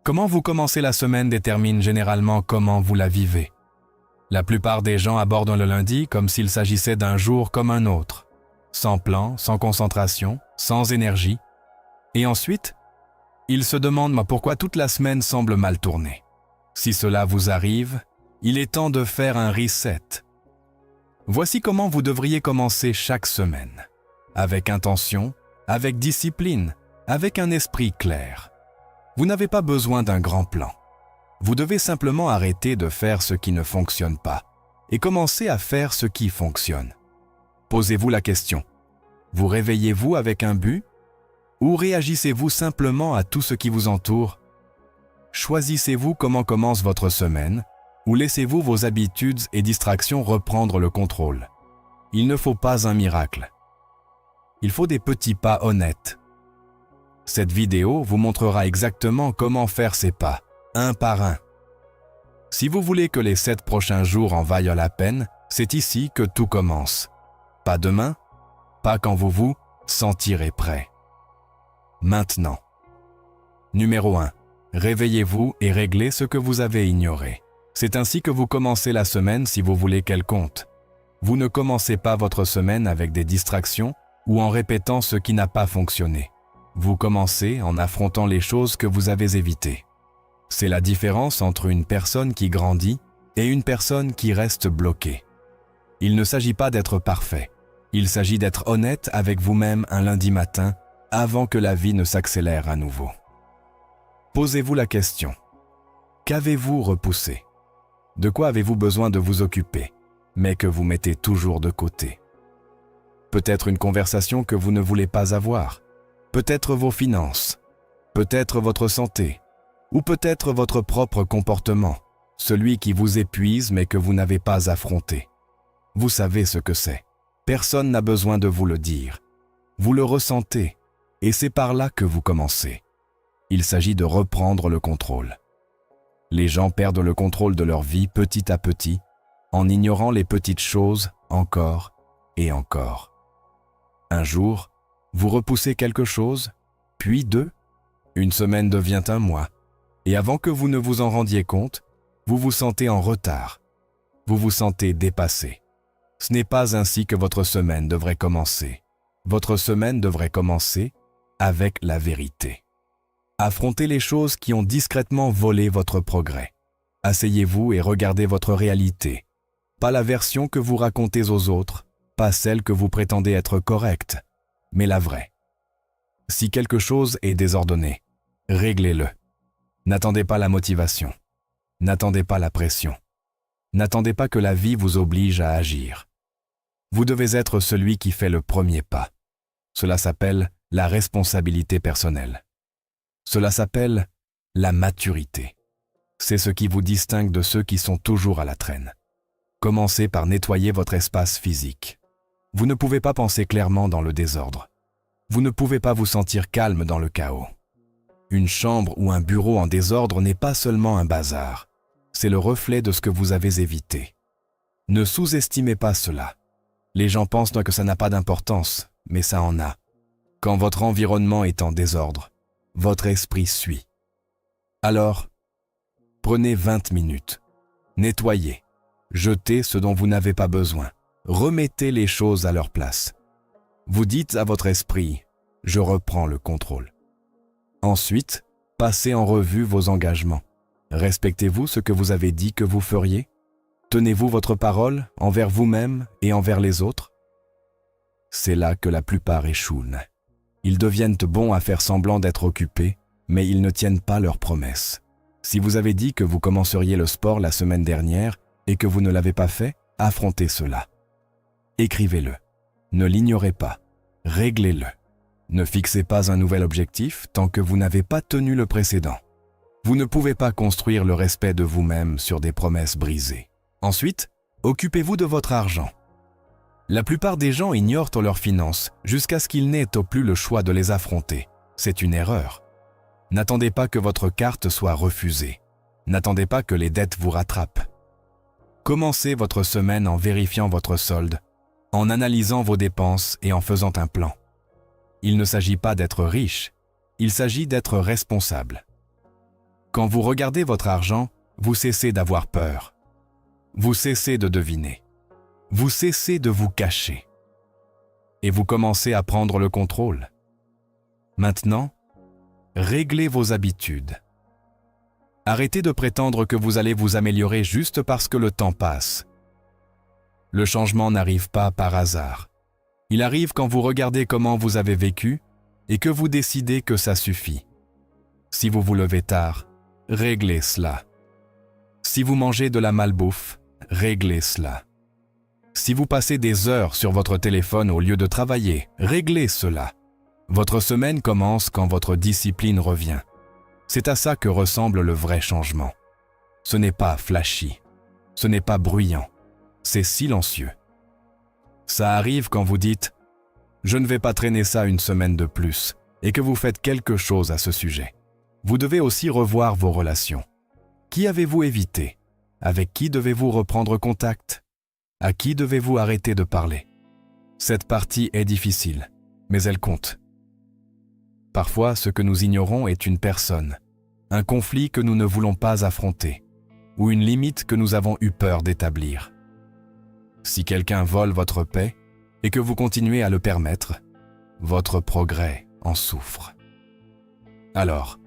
Comment vous commencez la semaine détermine généralement comment vous la vivez. La plupart des gens abordent le lundi comme s'il s'agissait d'un jour comme un autre, sans plan, sans concentration, sans énergie. Et ensuite, ils se demandent pourquoi toute la semaine semble mal tourner. Si cela vous arrive, il est temps de faire un reset. Voici comment vous devriez commencer chaque semaine. Avec intention, avec discipline, avec un esprit clair. Vous n'avez pas besoin d'un grand plan. Vous devez simplement arrêter de faire ce qui ne fonctionne pas et commencer à faire ce qui fonctionne. Posez-vous la question. Vous réveillez-vous avec un but ou réagissez-vous simplement à tout ce qui vous entoure? Choisissez-vous comment commence votre semaine ou laissez-vous vos habitudes et distractions reprendre le contrôle? Il ne faut pas un miracle. Il faut des petits pas honnêtes. Cette vidéo vous montrera exactement comment faire ces pas, un par un. Si vous voulez que les 7 prochains jours en vaillent la peine, c'est ici que tout commence. Pas demain, pas quand vous vous sentirez prêt. Maintenant. Numéro 1. Réveillez-vous et réglez ce que vous avez ignoré. C'est ainsi que vous commencez la semaine si vous voulez qu'elle compte. Vous ne commencez pas votre semaine avec des distractions ou en répétant ce qui n'a pas fonctionné. Vous commencez en affrontant les choses que vous avez évitées. C'est la différence entre une personne qui grandit et une personne qui reste bloquée. Il ne s'agit pas d'être parfait. Il s'agit d'être honnête avec vous-même un lundi matin avant que la vie ne s'accélère à nouveau. Posez-vous la question. Qu'avez-vous repoussé? De quoi avez-vous besoin de vous occuper, mais que vous mettez toujours de côté? Peut-être une conversation que vous ne voulez pas avoir. Peut-être vos finances, peut-être votre santé, ou peut-être votre propre comportement, celui qui vous épuise mais que vous n'avez pas affronté. Vous savez ce que c'est. Personne n'a besoin de vous le dire. Vous le ressentez, et c'est par là que vous commencez. Il s'agit de reprendre le contrôle. Les gens perdent le contrôle de leur vie petit à petit, en ignorant les petites choses encore et encore. Un jour, vous repoussez quelque chose, puis 2, une semaine devient un mois, et avant que vous ne vous en rendiez compte, vous vous sentez en retard. Vous vous sentez dépassé. Ce n'est pas ainsi que votre semaine devrait commencer. Votre semaine devrait commencer avec la vérité. Affrontez les choses qui ont discrètement volé votre progrès. Asseyez-vous et regardez votre réalité. Pas la version que vous racontez aux autres, pas celle que vous prétendez être correcte, mais la vraie. Si quelque chose est désordonné, réglez-le. N'attendez pas la motivation. N'attendez pas la pression. N'attendez pas que la vie vous oblige à agir. Vous devez être celui qui fait le premier pas. Cela s'appelle la responsabilité personnelle. Cela s'appelle la maturité. C'est ce qui vous distingue de ceux qui sont toujours à la traîne. Commencez par nettoyer votre espace physique. Vous ne pouvez pas penser clairement dans le désordre. Vous ne pouvez pas vous sentir calme dans le chaos. Une chambre ou un bureau en désordre n'est pas seulement un bazar. C'est le reflet de ce que vous avez évité. Ne sous-estimez pas cela. Les gens pensent que ça n'a pas d'importance, mais ça en a. Quand votre environnement est en désordre, votre esprit suit. Alors, prenez 20 minutes. Nettoyez. Jetez ce dont vous n'avez pas besoin. Remettez les choses à leur place. Vous dites à votre esprit, « Je reprends le contrôle ». Ensuite, passez en revue vos engagements. Respectez-vous ce que vous avez dit que vous feriez? Tenez-vous votre parole envers vous-même et envers les autres? C'est là que la plupart échouent. Ils deviennent bons à faire semblant d'être occupés, mais ils ne tiennent pas leurs promesses. Si vous avez dit que vous commenceriez le sport la semaine dernière et que vous ne l'avez pas fait, affrontez cela. Écrivez-le. Ne l'ignorez pas. Réglez-le. Ne fixez pas un nouvel objectif tant que vous n'avez pas tenu le précédent. Vous ne pouvez pas construire le respect de vous-même sur des promesses brisées. Ensuite, occupez-vous de votre argent. La plupart des gens ignorent leurs finances jusqu'à ce qu'ils n'aient au plus le choix de les affronter. C'est une erreur. N'attendez pas que votre carte soit refusée. N'attendez pas que les dettes vous rattrapent. Commencez votre semaine en vérifiant votre solde, en analysant vos dépenses et en faisant un plan. Il ne s'agit pas d'être riche, il s'agit d'être responsable. Quand vous regardez votre argent, vous cessez d'avoir peur. Vous cessez de deviner. Vous cessez de vous cacher. Et vous commencez à prendre le contrôle. Maintenant, réglez vos habitudes. Arrêtez de prétendre que vous allez vous améliorer juste parce que le temps passe. Le changement n'arrive pas par hasard. Il arrive quand vous regardez comment vous avez vécu et que vous décidez que ça suffit. Si vous vous levez tard, réglez cela. Si vous mangez de la malbouffe, réglez cela. Si vous passez des heures sur votre téléphone au lieu de travailler, réglez cela. Votre semaine commence quand votre discipline revient. C'est à ça que ressemble le vrai changement. Ce n'est pas flashy, ce n'est pas bruyant, c'est silencieux. Ça arrive quand vous dites « Je ne vais pas traîner ça une semaine de plus » et que vous faites quelque chose à ce sujet. Vous devez aussi revoir vos relations. Qui avez-vous évité? Avec qui devez-vous reprendre contact? À qui devez-vous arrêter de parler? Cette partie est difficile, mais elle compte. Parfois, ce que nous ignorons est une personne, un conflit que nous ne voulons pas affronter, ou une limite que nous avons eu peur d'établir. Si quelqu'un vole votre paix et que vous continuez à le permettre, votre progrès en souffre. Alors,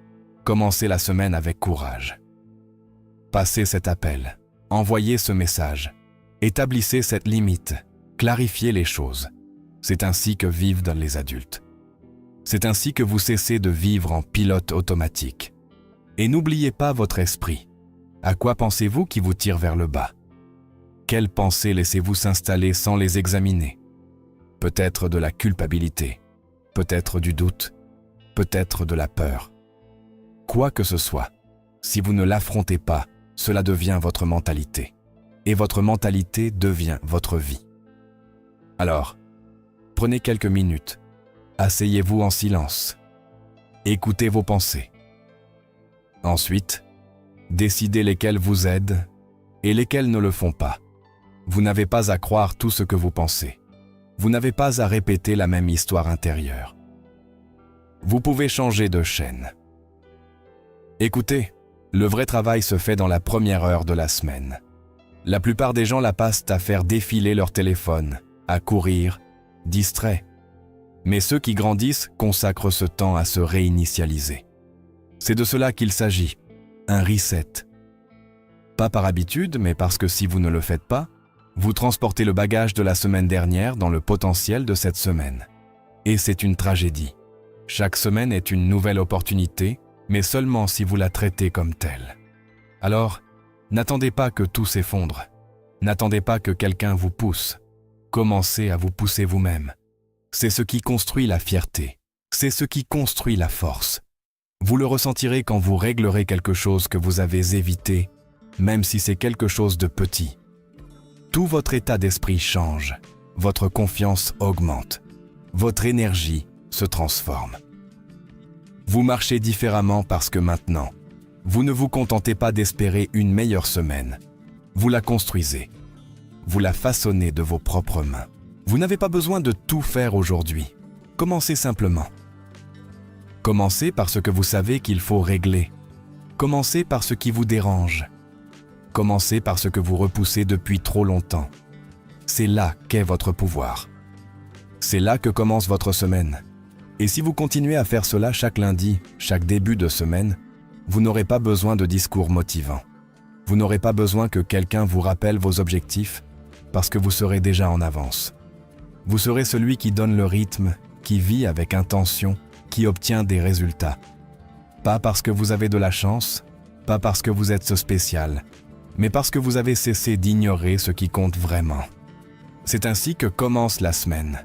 commencez la semaine avec courage. Passez cet appel, envoyez ce message, établissez cette limite, clarifiez les choses. C'est ainsi que vivent les adultes. C'est ainsi que vous cessez de vivre en pilote automatique. Et n'oubliez pas votre esprit. À quoi pensez-vous qui vous tire vers le bas? Quelles pensées laissez-vous s'installer sans les examiner? Peut-être de la culpabilité, peut-être du doute, peut-être de la peur. Quoi que ce soit, si vous ne l'affrontez pas, cela devient votre mentalité. Et votre mentalité devient votre vie. Alors, prenez quelques minutes. Asseyez-vous en silence. Écoutez vos pensées. Ensuite, décidez lesquelles vous aident et lesquelles ne le font pas. Vous n'avez pas à croire tout ce que vous pensez. Vous n'avez pas à répéter la même histoire intérieure. Vous pouvez changer de chaîne. Écoutez, le vrai travail se fait dans la première heure de la semaine. La plupart des gens la passent à faire défiler leur téléphone, à courir, distraits. Mais ceux qui grandissent consacrent ce temps à se réinitialiser. C'est de cela qu'il s'agit, un reset. Pas par habitude, mais parce que si vous ne le faites pas, vous transportez le bagage de la semaine dernière dans le potentiel de cette semaine. Et c'est une tragédie. Chaque semaine est une nouvelle opportunité, mais seulement si vous la traitez comme telle. Alors, n'attendez pas que tout s'effondre. N'attendez pas que quelqu'un vous pousse. Commencez à vous pousser vous-même. C'est ce qui construit la fierté. C'est ce qui construit la force. Vous le ressentirez quand vous réglerez quelque chose que vous avez évité, même si c'est quelque chose de petit. Tout votre état d'esprit change. Votre confiance augmente. Votre énergie se transforme. Vous marchez différemment parce que maintenant, vous ne vous contentez pas d'espérer une meilleure semaine. Vous la construisez. Vous la façonnez de vos propres mains. Vous n'avez pas besoin de tout faire aujourd'hui. Commencez simplement. Commencez par ce que vous savez qu'il faut régler. Commencez par ce qui vous dérange. Commencez par ce que vous repoussez depuis trop longtemps. C'est là qu'est votre pouvoir. C'est là que commence votre semaine. Et si vous continuez à faire cela chaque lundi, chaque début de semaine, vous n'aurez pas besoin de discours motivants. Vous n'aurez pas besoin que quelqu'un vous rappelle vos objectifs parce que vous serez déjà en avance. Vous serez celui qui donne le rythme, qui vit avec intention, qui obtient des résultats. Pas parce que vous avez de la chance, pas parce que vous êtes ce spécial, mais parce que vous avez cessé d'ignorer ce qui compte vraiment. C'est ainsi que commence la semaine.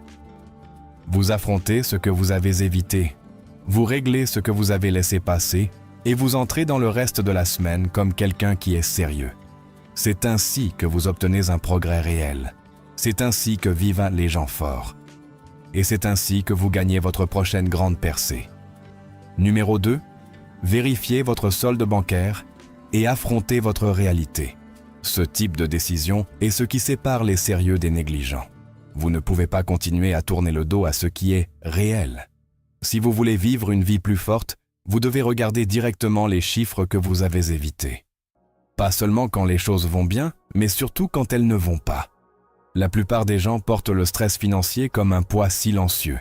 Vous affrontez ce que vous avez évité, vous réglez ce que vous avez laissé passer et vous entrez dans le reste de la semaine comme quelqu'un qui est sérieux. C'est ainsi que vous obtenez un progrès réel. C'est ainsi que vivent les gens forts. Et c'est ainsi que vous gagnez votre prochaine grande percée. Numéro 2, vérifiez votre solde bancaire et affrontez votre réalité. Ce type de décision est ce qui sépare les sérieux des négligents. Vous ne pouvez pas continuer à tourner le dos à ce qui est réel. Si vous voulez vivre une vie plus forte, Vous devez regarder directement les chiffres que vous avez évités. Pas seulement quand les choses vont bien, mais surtout quand elles ne vont pas. La plupart des gens portent le stress financier comme un poids silencieux,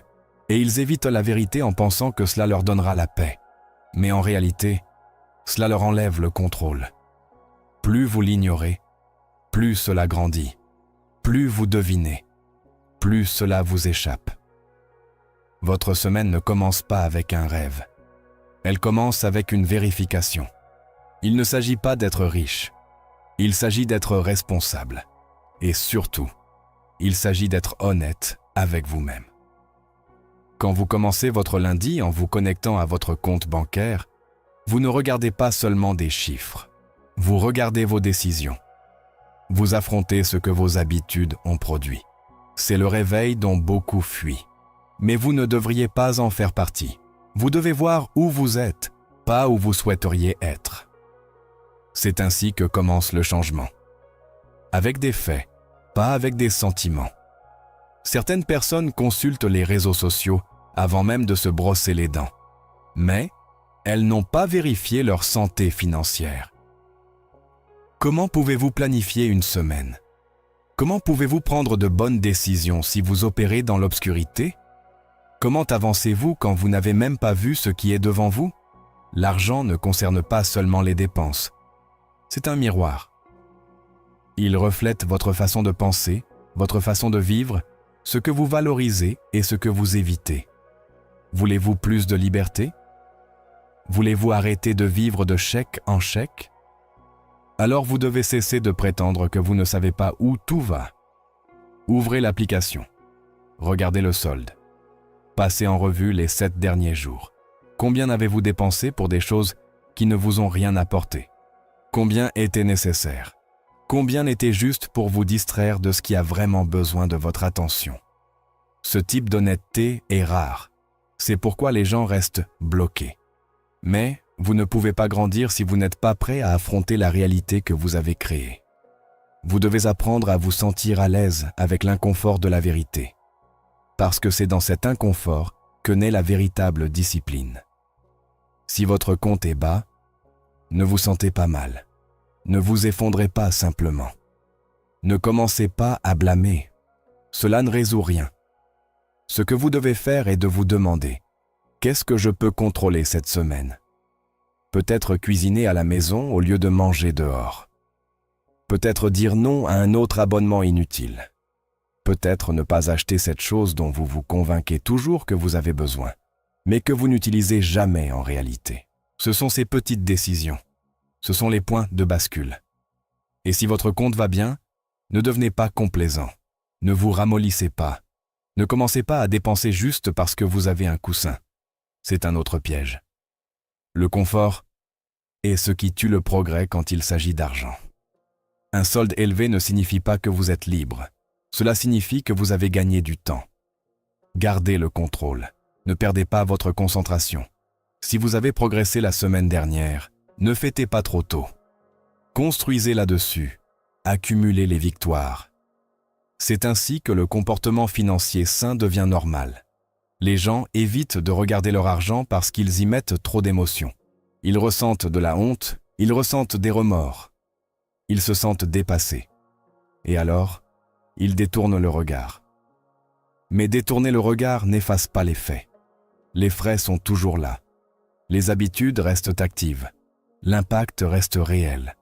et ils évitent la vérité en pensant que cela leur donnera la paix. Mais en réalité, cela leur enlève le contrôle. Plus vous l'ignorez, plus cela grandit. Plus vous devinez, plus cela vous échappe. Votre semaine ne commence pas avec un rêve. Elle commence avec une vérification. Il ne s'agit pas d'être riche. Il s'agit d'être responsable. Et surtout, il s'agit d'être honnête avec vous-même. Quand vous commencez votre lundi en vous connectant à votre compte bancaire, vous ne regardez pas seulement des chiffres. Vous regardez vos décisions. Vous affrontez ce que vos habitudes ont produit. C'est le réveil dont beaucoup fuient. Mais vous ne devriez pas en faire partie. Vous devez voir où vous êtes, pas où vous souhaiteriez être. C'est ainsi que commence le changement. Avec des faits, pas avec des sentiments. Certaines personnes consultent les réseaux sociaux avant même de se brosser les dents. Mais elles n'ont pas vérifié leur santé financière. Comment pouvez-vous planifier une semaine? Comment pouvez-vous prendre de bonnes décisions si vous opérez dans l'obscurité? Comment avancez-vous quand vous n'avez même pas vu ce qui est devant vous? L'argent ne concerne pas seulement les dépenses. C'est un miroir. Il reflète votre façon de penser, votre façon de vivre, ce que vous valorisez et ce que vous évitez. Voulez-vous plus de liberté? Voulez-vous arrêter de vivre de chèque en chèque? Alors vous devez cesser de prétendre que vous ne savez pas où tout va. Ouvrez l'application. Regardez le solde. Passez en revue les 7 derniers jours. Combien avez-vous dépensé pour des choses qui ne vous ont rien apporté? Combien était nécessaire? Combien n'était juste pour vous distraire de ce qui a vraiment besoin de votre attention? Ce type d'honnêteté est rare. C'est pourquoi les gens restent bloqués. Mais vous ne pouvez pas grandir si vous n'êtes pas prêt à affronter la réalité que vous avez créée. Vous devez apprendre à vous sentir à l'aise avec l'inconfort de la vérité. Parce que c'est dans cet inconfort que naît la véritable discipline. Si votre compte est bas, ne vous sentez pas mal. Ne vous effondrez pas simplement. Ne commencez pas à blâmer. Cela ne résout rien. Ce que vous devez faire est de vous demander « Qu'est-ce que je peux contrôler cette semaine ?» Peut-être cuisiner à la maison au lieu de manger dehors. Peut-être dire non à un autre abonnement inutile. Peut-être ne pas acheter cette chose dont vous vous convainquez toujours que vous avez besoin, mais que vous n'utilisez jamais en réalité. Ce sont ces petites décisions. Ce sont les points de bascule. Et si votre compte va bien, ne devenez pas complaisant. Ne vous ramollissez pas. Ne commencez pas à dépenser juste parce que vous avez un coussin. C'est un autre piège. Le confort est ce qui tue le progrès quand il s'agit d'argent. Un solde élevé ne signifie pas que vous êtes libre. Cela signifie que vous avez gagné du temps. Gardez le contrôle. Ne perdez pas votre concentration. Si vous avez progressé la semaine dernière, ne fêtez pas trop tôt. Construisez là-dessus. Accumulez les victoires. C'est ainsi que le comportement financier sain devient normal. Les gens évitent de regarder leur argent parce qu'ils y mettent trop d'émotions. Ils ressentent de la honte, ils ressentent des remords. Ils se sentent dépassés. Et alors, ils détournent le regard. Mais détourner le regard n'efface pas les faits. Les frais sont toujours là. Les habitudes restent actives. L'impact reste réel.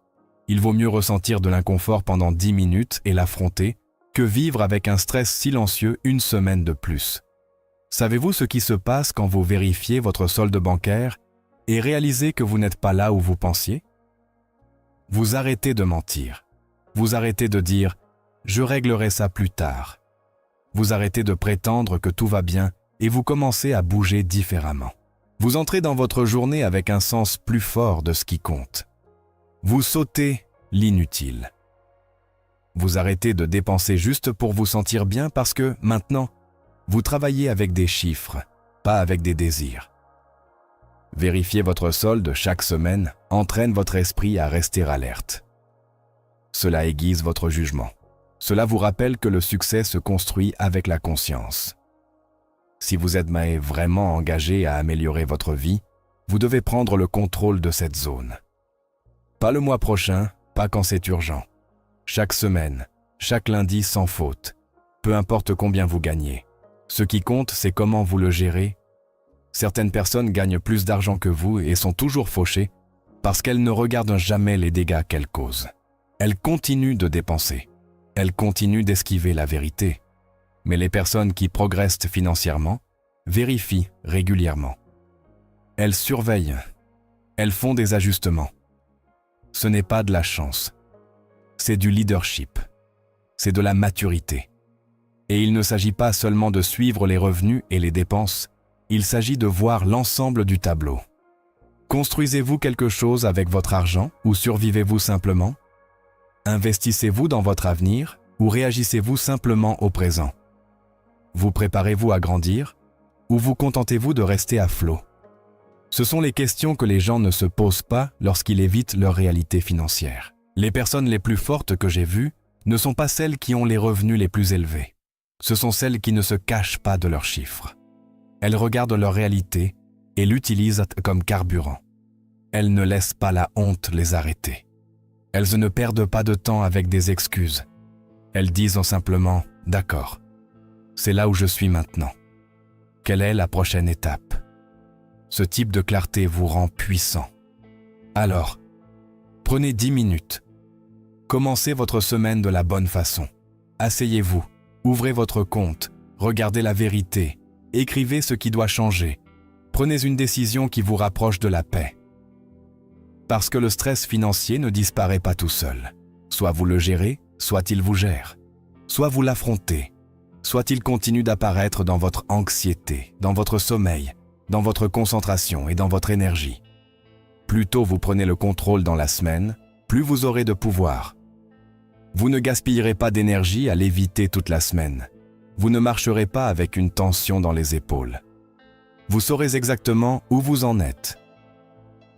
Il vaut mieux ressentir de l'inconfort pendant 10 minutes et l'affronter que vivre avec un stress silencieux une semaine de plus. Savez-vous ce qui se passe quand vous vérifiez votre solde bancaire et réalisez que vous n'êtes pas là où vous pensiez? Vous arrêtez de mentir. Vous arrêtez de dire « je réglerai ça plus tard ». Vous arrêtez de prétendre que tout va bien et vous commencez à bouger différemment. Vous entrez dans votre journée avec un sens plus fort de ce qui compte. Vous sautez l'inutile. Vous arrêtez de dépenser juste pour vous sentir bien parce que, maintenant, vous travaillez avec des chiffres, pas avec des désirs. Vérifier votre solde chaque semaine entraîne votre esprit à rester alerte. Cela aiguise votre jugement. Cela vous rappelle que le succès se construit avec la conscience. Si vous êtes vraiment engagé à améliorer votre vie, Vous devez prendre le contrôle de cette zone. Pas le mois prochain, pas quand c'est urgent. Chaque semaine, chaque lundi sans faute. Peu importe combien vous gagnez. Ce qui compte, c'est comment vous le gérez. Certaines personnes gagnent plus d'argent que vous et sont toujours fauchées parce qu'elles ne regardent jamais les dégâts qu'elles causent. Elles continuent de dépenser. Elles continuent d'esquiver la vérité. Mais les personnes qui progressent financièrement vérifient régulièrement. Elles surveillent. Elles font des ajustements. Ce n'est pas de la chance. C'est du leadership. C'est de la maturité. Et il ne s'agit pas seulement de suivre les revenus et les dépenses, il s'agit de voir l'ensemble du tableau. Construisez-vous quelque chose avec votre argent ou survivez-vous simplement? Investissez-vous dans votre avenir ou réagissez-vous simplement au présent? Vous préparez-vous à grandir ou vous contentez-vous de rester à flot? Ce sont les questions que les gens ne se posent pas lorsqu'ils évitent leur réalité financière. Les personnes les plus fortes que j'ai vues ne sont pas celles qui ont les revenus les plus élevés. Ce sont celles qui ne se cachent pas de leurs chiffres. Elles regardent leur réalité et l'utilisent comme carburant. Elles ne laissent pas la honte les arrêter. Elles ne perdent pas de temps avec des excuses. Elles disent simplement « D'accord, c'est là où je suis maintenant. Quelle est la prochaine étape ?» Ce type de clarté vous rend puissant. Alors, prenez 10 minutes. Commencez votre semaine de la bonne façon. Asseyez-vous, ouvrez votre compte, regardez la vérité, écrivez ce qui doit changer. Prenez une décision qui vous rapproche de la paix. Parce que le stress financier ne disparaît pas tout seul. Soit vous le gérez, soit il vous gère. Soit vous l'affrontez, soit il continue d'apparaître dans votre anxiété, dans votre sommeil, dans votre concentration et dans votre énergie. Plus tôt vous prenez le contrôle dans la semaine, plus vous aurez de pouvoir. Vous ne gaspillerez pas d'énergie à l'éviter toute la semaine. Vous ne marcherez pas avec une tension dans les épaules. Vous saurez exactement où vous en êtes.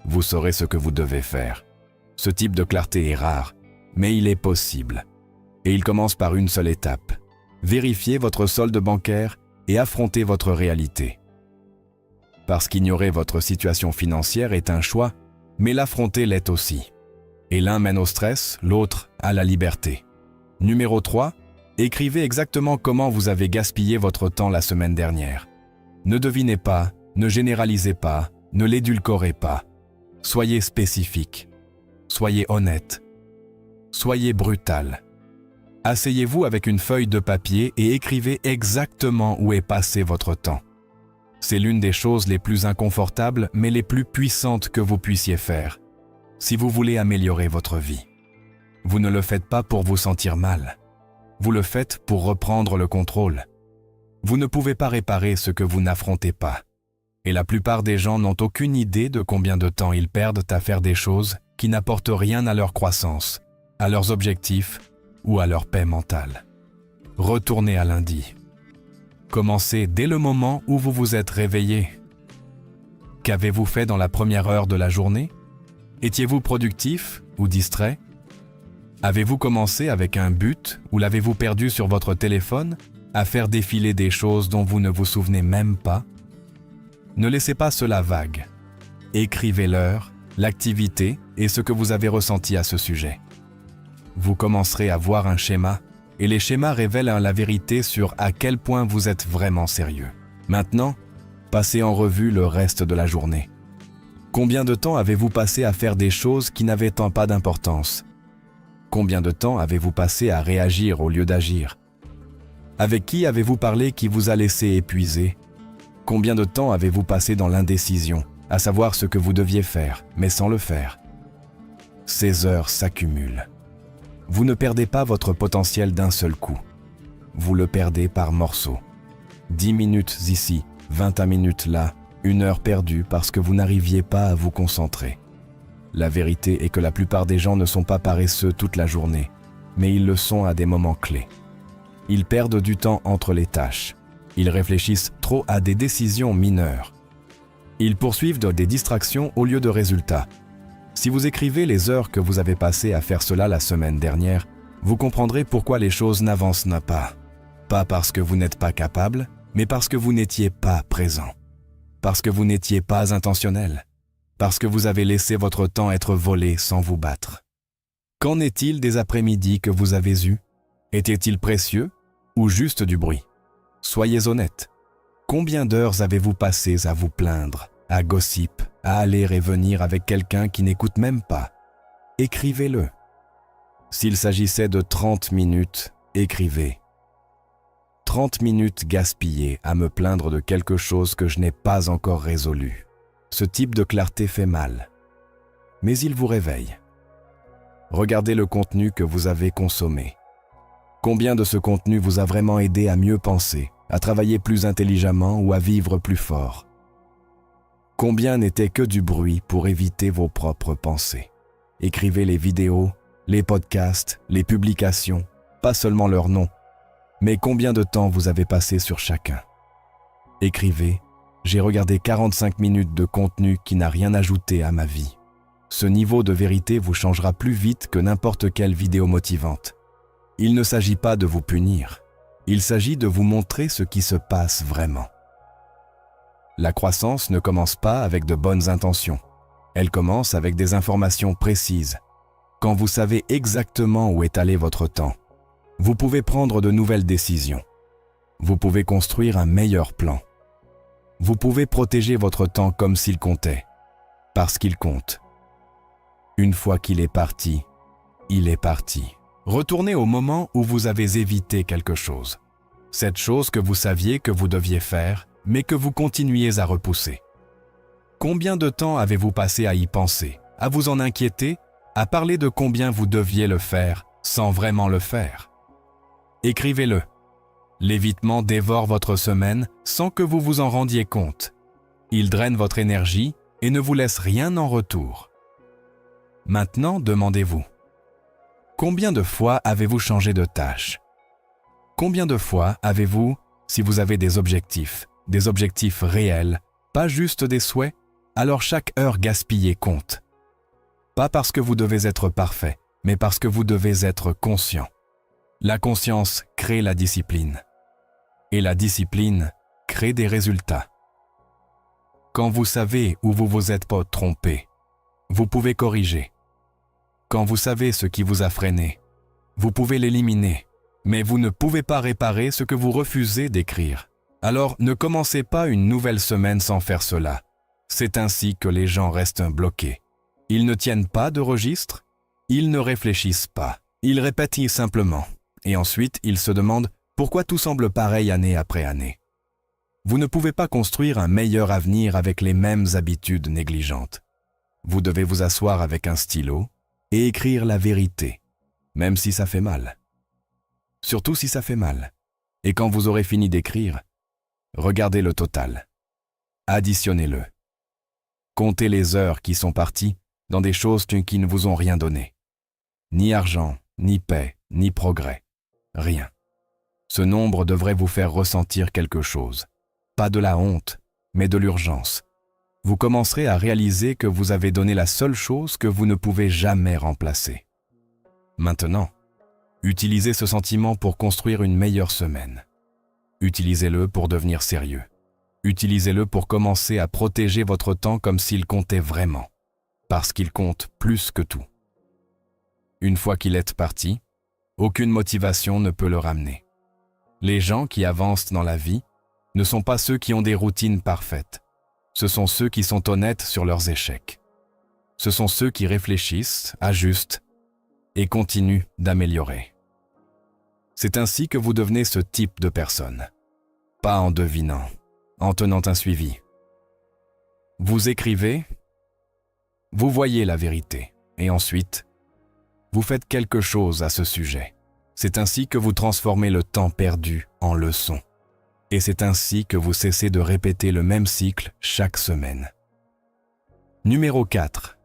Vous saurez ce que vous devez faire. Ce type de clarté est rare, mais il est possible. Et il commence par une seule étape. Vérifiez votre solde bancaire et affrontez votre réalité. Parce qu'ignorer votre situation financière est un choix, mais l'affronter l'est aussi. Et l'un mène au stress, l'autre à la liberté. Numéro 3, écrivez exactement comment vous avez gaspillé votre temps la semaine dernière. Ne devinez pas, ne généralisez pas, ne l'édulcorez pas. Soyez spécifique. Soyez honnête. Soyez brutal. Asseyez-vous avec une feuille de papier et écrivez exactement où est passé votre temps. C'est l'une des choses les plus inconfortables mais les plus puissantes que vous puissiez faire, si vous voulez améliorer votre vie. Vous ne le faites pas pour vous sentir mal. Vous le faites pour reprendre le contrôle. Vous ne pouvez pas réparer ce que vous n'affrontez pas. Et la plupart des gens n'ont aucune idée de combien de temps ils perdent à faire des choses qui n'apportent rien à leur croissance, à leurs objectifs ou à leur paix mentale. Retournez à lundi. Commencez dès le moment où vous vous êtes réveillé. Qu'avez-vous fait dans la première heure de la journée? Étiez-vous productif ou distrait? Avez-vous commencé avec un but ou l'avez-vous perdu sur votre téléphone à faire défiler des choses dont vous ne vous souvenez même pas? Ne laissez pas cela vague. Écrivez l'heure, l'activité et ce que vous avez ressenti à ce sujet. Vous commencerez à voir un schéma et les schémas révèlent la vérité sur à quel point vous êtes vraiment sérieux. Maintenant, passez en revue le reste de la journée. Combien de temps avez-vous passé à faire des choses qui n'avaient tant pas d'importance? Combien de temps avez-vous passé à réagir au lieu d'agir? Avec qui avez-vous parlé qui vous a laissé épuisé? Combien de temps avez-vous passé dans l'indécision, à savoir ce que vous deviez faire, mais sans le faire? Ces heures s'accumulent. Vous ne perdez pas votre potentiel d'un seul coup. Vous le perdez par morceaux. 10 minutes ici, 21 minutes là, 1 heure perdue parce que vous n'arriviez pas à vous concentrer. La vérité est que la plupart des gens ne sont pas paresseux toute la journée, mais ils le sont à des moments clés. Ils perdent du temps entre les tâches. Ils réfléchissent trop à des décisions mineures. Ils poursuivent des distractions au lieu de résultats. Si vous écrivez les heures que vous avez passées à faire cela la semaine dernière, vous comprendrez pourquoi les choses n'avancent pas. Pas parce que vous n'êtes pas capable, mais parce que vous n'étiez pas présent. Parce que vous n'étiez pas intentionnel. parce que vous avez laissé votre temps être volé sans vous battre. Qu'en est-il des après-midi que vous avez eus? Étaient-ils précieux ou juste du bruit? Soyez honnête. Combien d'heures avez-vous passées à vous plaindre, à gossip, à aller et venir avec quelqu'un qui n'écoute même pas? Écrivez-le. S'il s'agissait de 30 minutes, écrivez. 30 minutes gaspillées à me plaindre de quelque chose que je n'ai pas encore résolu. Ce type de clarté fait mal. Mais il vous réveille. Regardez le contenu que vous avez consommé. Combien de ce contenu vous a vraiment aidé à mieux penser, à travailler plus intelligemment ou à vivre plus fort? Combien n'était que du bruit pour éviter vos propres pensées? Écrivez les vidéos, les podcasts, les publications, pas seulement leur nom, mais combien de temps vous avez passé sur chacun? Écrivez, j'ai regardé 45 minutes de contenu qui n'a rien ajouté à ma vie. Ce niveau de vérité vous changera plus vite que n'importe quelle vidéo motivante. Il ne s'agit pas de vous punir, il s'agit de vous montrer ce qui se passe vraiment. La croissance ne commence pas avec de bonnes intentions. Elle commence avec des informations précises. Quand vous savez exactement où est allé votre temps, vous pouvez prendre de nouvelles décisions. Vous pouvez construire un meilleur plan. Vous pouvez protéger votre temps comme s'il comptait, parce qu'il compte. Une fois qu'il est parti, il est parti. Retournez au moment où vous avez évité quelque chose. Cette chose que vous saviez que vous deviez faire, mais que vous continuiez à repousser. Combien de temps avez-vous passé à y penser, à vous en inquiéter, à parler de combien vous deviez le faire sans vraiment le faire? Écrivez-le. L'évitement dévore votre semaine sans que vous vous en rendiez compte. Il draine votre énergie et ne vous laisse rien en retour. Maintenant, demandez-vous, combien de fois avez-vous changé de tâche? Combien de fois avez-vous, si vous avez des objectifs réels, pas juste des souhaits, alors chaque heure gaspillée compte. Pas parce que vous devez être parfait, mais parce que vous devez être conscient. La conscience crée la discipline. Et la discipline crée des résultats. Quand vous savez où vous vous êtes pas trompé, vous pouvez corriger. Quand vous savez ce qui vous a freiné, vous pouvez l'éliminer, mais vous ne pouvez pas réparer ce que vous refusez d'écrire. Alors ne commencez pas une nouvelle semaine sans faire cela. C'est ainsi que les gens restent bloqués. Ils ne tiennent pas de registre, ils ne réfléchissent pas, ils répètent simplement. Et ensuite, ils se demandent pourquoi tout semble pareil année après année. Vous ne pouvez pas construire un meilleur avenir avec les mêmes habitudes négligentes. Vous devez vous asseoir avec un stylo et écrire la vérité, même si ça fait mal. Surtout si ça fait mal. Et quand vous aurez fini d'écrire, regardez le total. Additionnez-le. Comptez les heures qui sont parties dans des choses qui ne vous ont rien donné. Ni argent, ni paix, ni progrès. Rien. Ce nombre devrait vous faire ressentir quelque chose. Pas de la honte, mais de l'urgence. Vous commencerez à réaliser que vous avez donné la seule chose que vous ne pouvez jamais remplacer. Maintenant, utilisez ce sentiment pour construire une meilleure semaine. Utilisez-le pour devenir sérieux. Utilisez-le pour commencer à protéger votre temps comme s'il comptait vraiment, parce qu'il compte plus que tout. Une fois qu'il est parti, aucune motivation ne peut le ramener. Les gens qui avancent dans la vie ne sont pas ceux qui ont des routines parfaites. Ce sont ceux qui sont honnêtes sur leurs échecs. Ce sont ceux qui réfléchissent, ajustent et continuent d'améliorer. C'est ainsi que vous devenez ce type de personne. Pas en devinant, en tenant un suivi. Vous écrivez, vous voyez la vérité, et ensuite, vous faites quelque chose à ce sujet. C'est ainsi que vous transformez le temps perdu en leçon. Et c'est ainsi que vous cessez de répéter le même cycle chaque semaine. Numéro 4.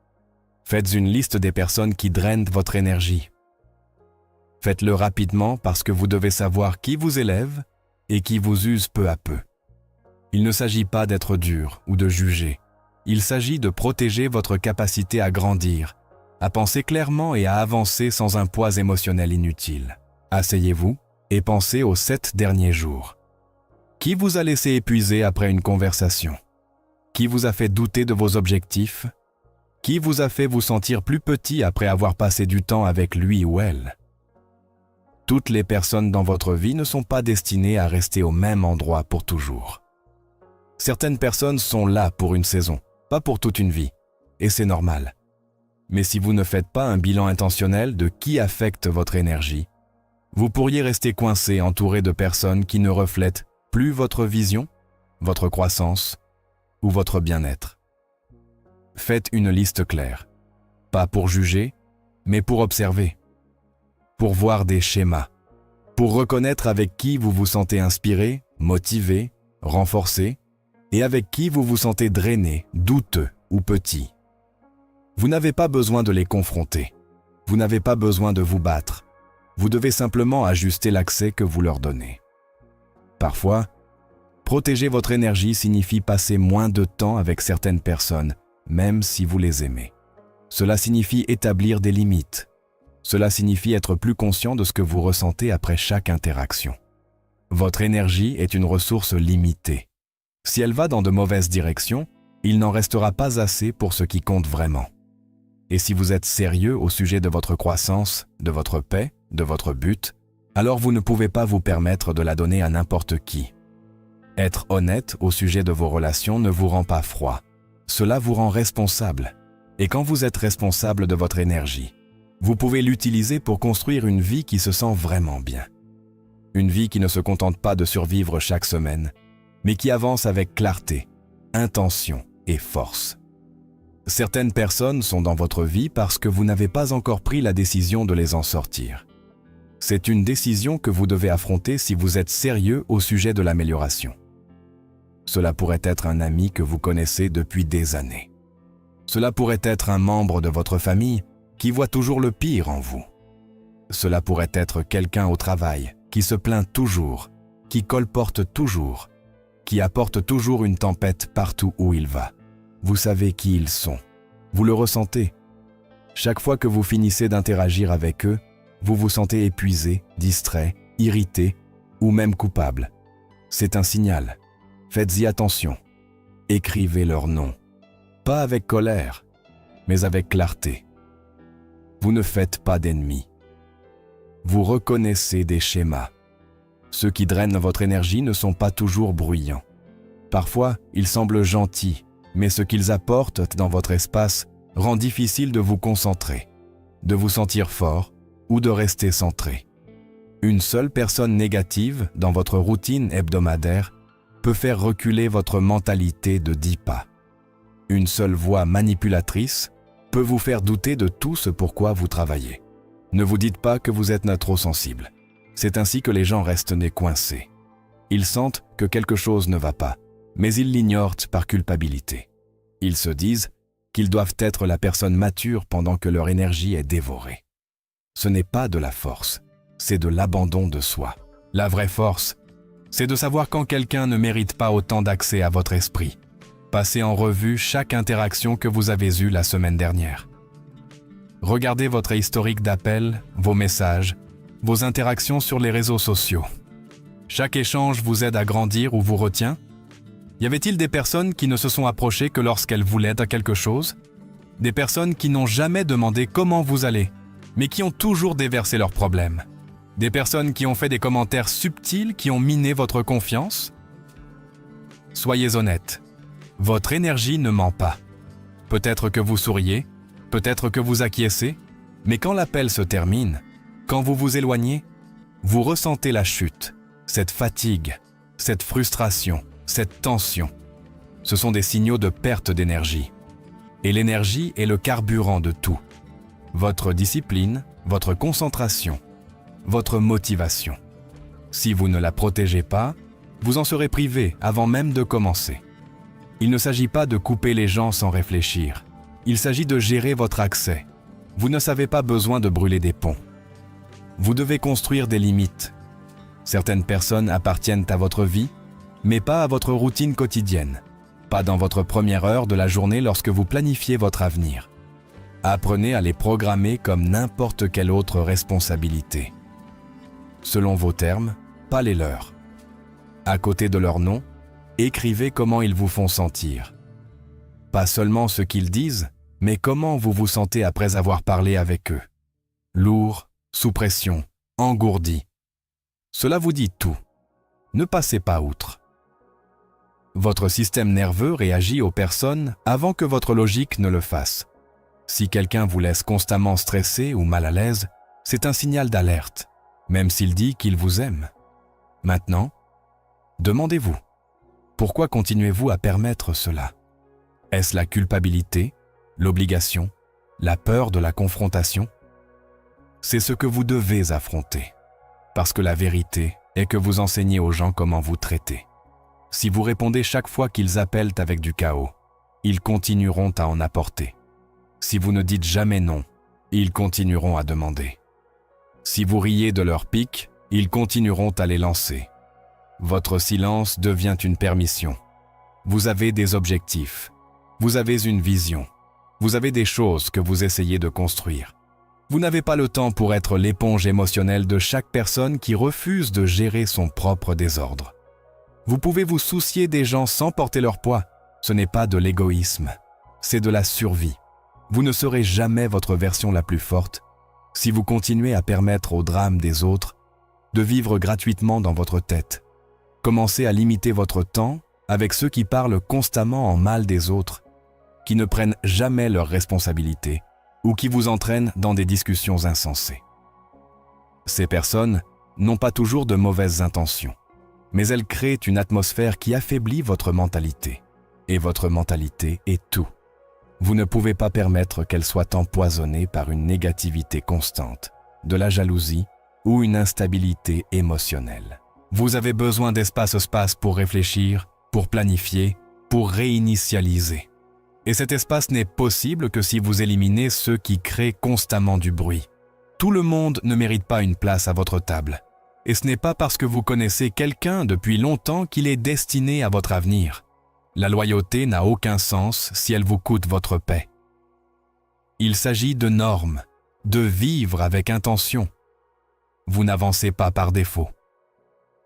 Faites une liste des personnes qui drainent votre énergie. Faites-le rapidement parce que vous devez savoir qui vous élève et qui vous use peu à peu. Il ne s'agit pas d'être dur ou de juger. Il s'agit de protéger votre capacité à grandir, à penser clairement et à avancer sans un poids émotionnel inutile. Asseyez-vous et pensez aux 7 derniers jours. Qui vous a laissé épuiser après une conversation? Qui vous a fait douter de vos objectifs Qui vous a fait vous sentir plus petit après avoir passé du temps avec lui ou elle? Toutes les personnes dans votre vie ne sont pas destinées à rester au même endroit pour toujours. Certaines personnes sont là pour une saison, pas pour toute une vie, et c'est normal. Mais si vous ne faites pas un bilan intentionnel de qui affecte votre énergie, vous pourriez rester coincé entouré de personnes qui ne reflètent plus votre vision, votre croissance ou votre bien-être. Faites une liste claire, pas pour juger, mais pour observer, pour voir des schémas, pour reconnaître avec qui vous vous sentez inspiré, motivé, renforcé, et avec qui vous vous sentez drainé, douteux ou petit. Vous n'avez pas besoin de les confronter, vous n'avez pas besoin de vous battre, vous devez simplement ajuster l'accès que vous leur donnez. Parfois, protéger votre énergie signifie passer moins de temps avec certaines personnes, même si vous les aimez. Cela signifie établir des limites. Cela signifie être plus conscient de ce que vous ressentez après chaque interaction. Votre énergie est une ressource limitée. Si elle va dans de mauvaises directions, il n'en restera pas assez pour ce qui compte vraiment. Et si vous êtes sérieux au sujet de votre croissance, de votre paix, de votre but, alors vous ne pouvez pas vous permettre de la donner à n'importe qui. Être honnête au sujet de vos relations ne vous rend pas froid. Cela vous rend responsable. Et quand vous êtes responsable de votre énergie, vous pouvez l'utiliser pour construire une vie qui se sent vraiment bien. Une vie qui ne se contente pas de survivre chaque semaine, mais qui avance avec clarté, intention et force. Certaines personnes sont dans votre vie parce que vous n'avez pas encore pris la décision de les en sortir. C'est une décision que vous devez affronter si vous êtes sérieux au sujet de l'amélioration. Cela pourrait être un ami que vous connaissez depuis des années. Cela pourrait être un membre de votre famille qui voit toujours le pire en vous. Cela pourrait être quelqu'un au travail qui se plaint toujours, qui colporte toujours, qui apporte toujours une tempête partout où il va. Vous savez qui ils sont. Vous le ressentez. Chaque fois que vous finissez d'interagir avec eux, vous vous sentez épuisé, distrait, irrité ou même coupable. C'est un signal. Faites-y attention. Écrivez leur nom. Pas avec colère, mais avec clarté. Vous ne faites pas d'ennemis. Vous reconnaissez des schémas. Ceux qui drainent votre énergie ne sont pas toujours bruyants. Parfois, ils semblent gentils, mais ce qu'ils apportent dans votre espace rend difficile de vous concentrer, de vous sentir fort ou de rester centré. Une seule personne négative dans votre routine hebdomadaire peut faire reculer votre mentalité de 10 pas. Une seule voix manipulatrice peut vous faire douter de tout ce pourquoi vous travaillez. Ne vous dites pas que vous êtes trop sensible. C'est ainsi que les gens restent nez coincés. Ils sentent que quelque chose ne va pas, mais ils l'ignorent par culpabilité. Ils se disent qu'ils doivent être la personne mature pendant que leur énergie est dévorée. Ce n'est pas de la force, c'est de l'abandon de soi. La vraie force, c'est de savoir quand quelqu'un ne mérite pas autant d'accès à votre esprit. Passez en revue chaque interaction que vous avez eue la semaine dernière. Regardez votre historique d'appels, vos messages, vos interactions sur les réseaux sociaux. Chaque échange vous aide à grandir ou vous retient? Y avait-il des personnes qui ne se sont approchées que lorsqu'elles voulaient à quelque chose? Des personnes qui n'ont jamais demandé comment vous allez, mais qui ont toujours déversé leurs problèmes? Des personnes qui ont fait des commentaires subtils qui ont miné votre confiance? Soyez honnête, votre énergie ne ment pas. Peut-être que vous souriez, peut-être que vous acquiescez, mais quand l'appel se termine, quand vous vous éloignez, vous ressentez la chute, cette fatigue, cette frustration, cette tension. Ce sont des signaux de perte d'énergie. Et l'énergie est le carburant de tout. Votre discipline, votre concentration, votre motivation. Si vous ne la protégez pas, vous en serez privé avant même de commencer. Il ne s'agit pas de couper les gens sans réfléchir. Il s'agit de gérer votre accès. Vous ne savez pas besoin de brûler des ponts. Vous devez construire des limites. Certaines personnes appartiennent à votre vie, mais pas à votre routine quotidienne. Pas dans votre première heure de la journée lorsque vous planifiez votre avenir. Apprenez à les programmer comme n'importe quelle autre responsabilité. Selon vos termes, pas les leurs. À côté de leur nom, écrivez comment ils vous font sentir. Pas seulement ce qu'ils disent, Mais comment vous vous sentez après avoir parlé avec eux? Lourd, sous pression, engourdi. Cela vous dit tout. Ne passez pas outre. Votre système nerveux réagit aux personnes avant que votre logique ne le fasse. Si quelqu'un vous laisse constamment stressé ou mal à l'aise, c'est un signal d'alerte, même s'il dit qu'il vous aime. Maintenant, demandez-vous, pourquoi continuez-vous à permettre cela? Est-ce la culpabilité, l'obligation, la peur de la confrontation? C'est ce que vous devez affronter, parce que la vérité est que vous enseignez aux gens comment vous traiter. Si vous répondez chaque fois qu'ils appellent avec du chaos, ils continueront à en apporter. Si vous ne dites jamais non, ils continueront à demander. Si vous riez de leurs pics, ils continueront à les lancer. Votre silence devient une permission. Vous avez des objectifs. Vous avez une vision. Vous avez des choses que vous essayez de construire. Vous n'avez pas le temps pour être l'éponge émotionnelle de chaque personne qui refuse de gérer son propre désordre. Vous pouvez vous soucier des gens sans porter leur poids. Ce n'est pas de l'égoïsme, c'est de la survie. Vous ne serez jamais votre version la plus forte si vous continuez à permettre aux drames des autres de vivre gratuitement dans votre tête. Commencez à limiter votre temps avec ceux qui parlent constamment en mal des autres, qui ne prennent jamais leurs responsabilités ou qui vous entraînent dans des discussions insensées. Ces personnes n'ont pas toujours de mauvaises intentions, mais elles créent une atmosphère qui affaiblit votre mentalité. Et votre mentalité est tout. Vous ne pouvez pas permettre qu'elle soit empoisonnée par une négativité constante, de la jalousie ou une instabilité émotionnelle. Vous avez besoin d'espace pour réfléchir, pour planifier, pour réinitialiser. Et cet espace n'est possible que si vous éliminez ceux qui créent constamment du bruit. Tout le monde ne mérite pas une place à votre table. Et ce n'est pas parce que vous connaissez quelqu'un depuis longtemps qu'il est destiné à votre avenir. La loyauté n'a aucun sens si elle vous coûte votre paix. Il s'agit de normes, de vivre avec intention. Vous n'avancez pas par défaut.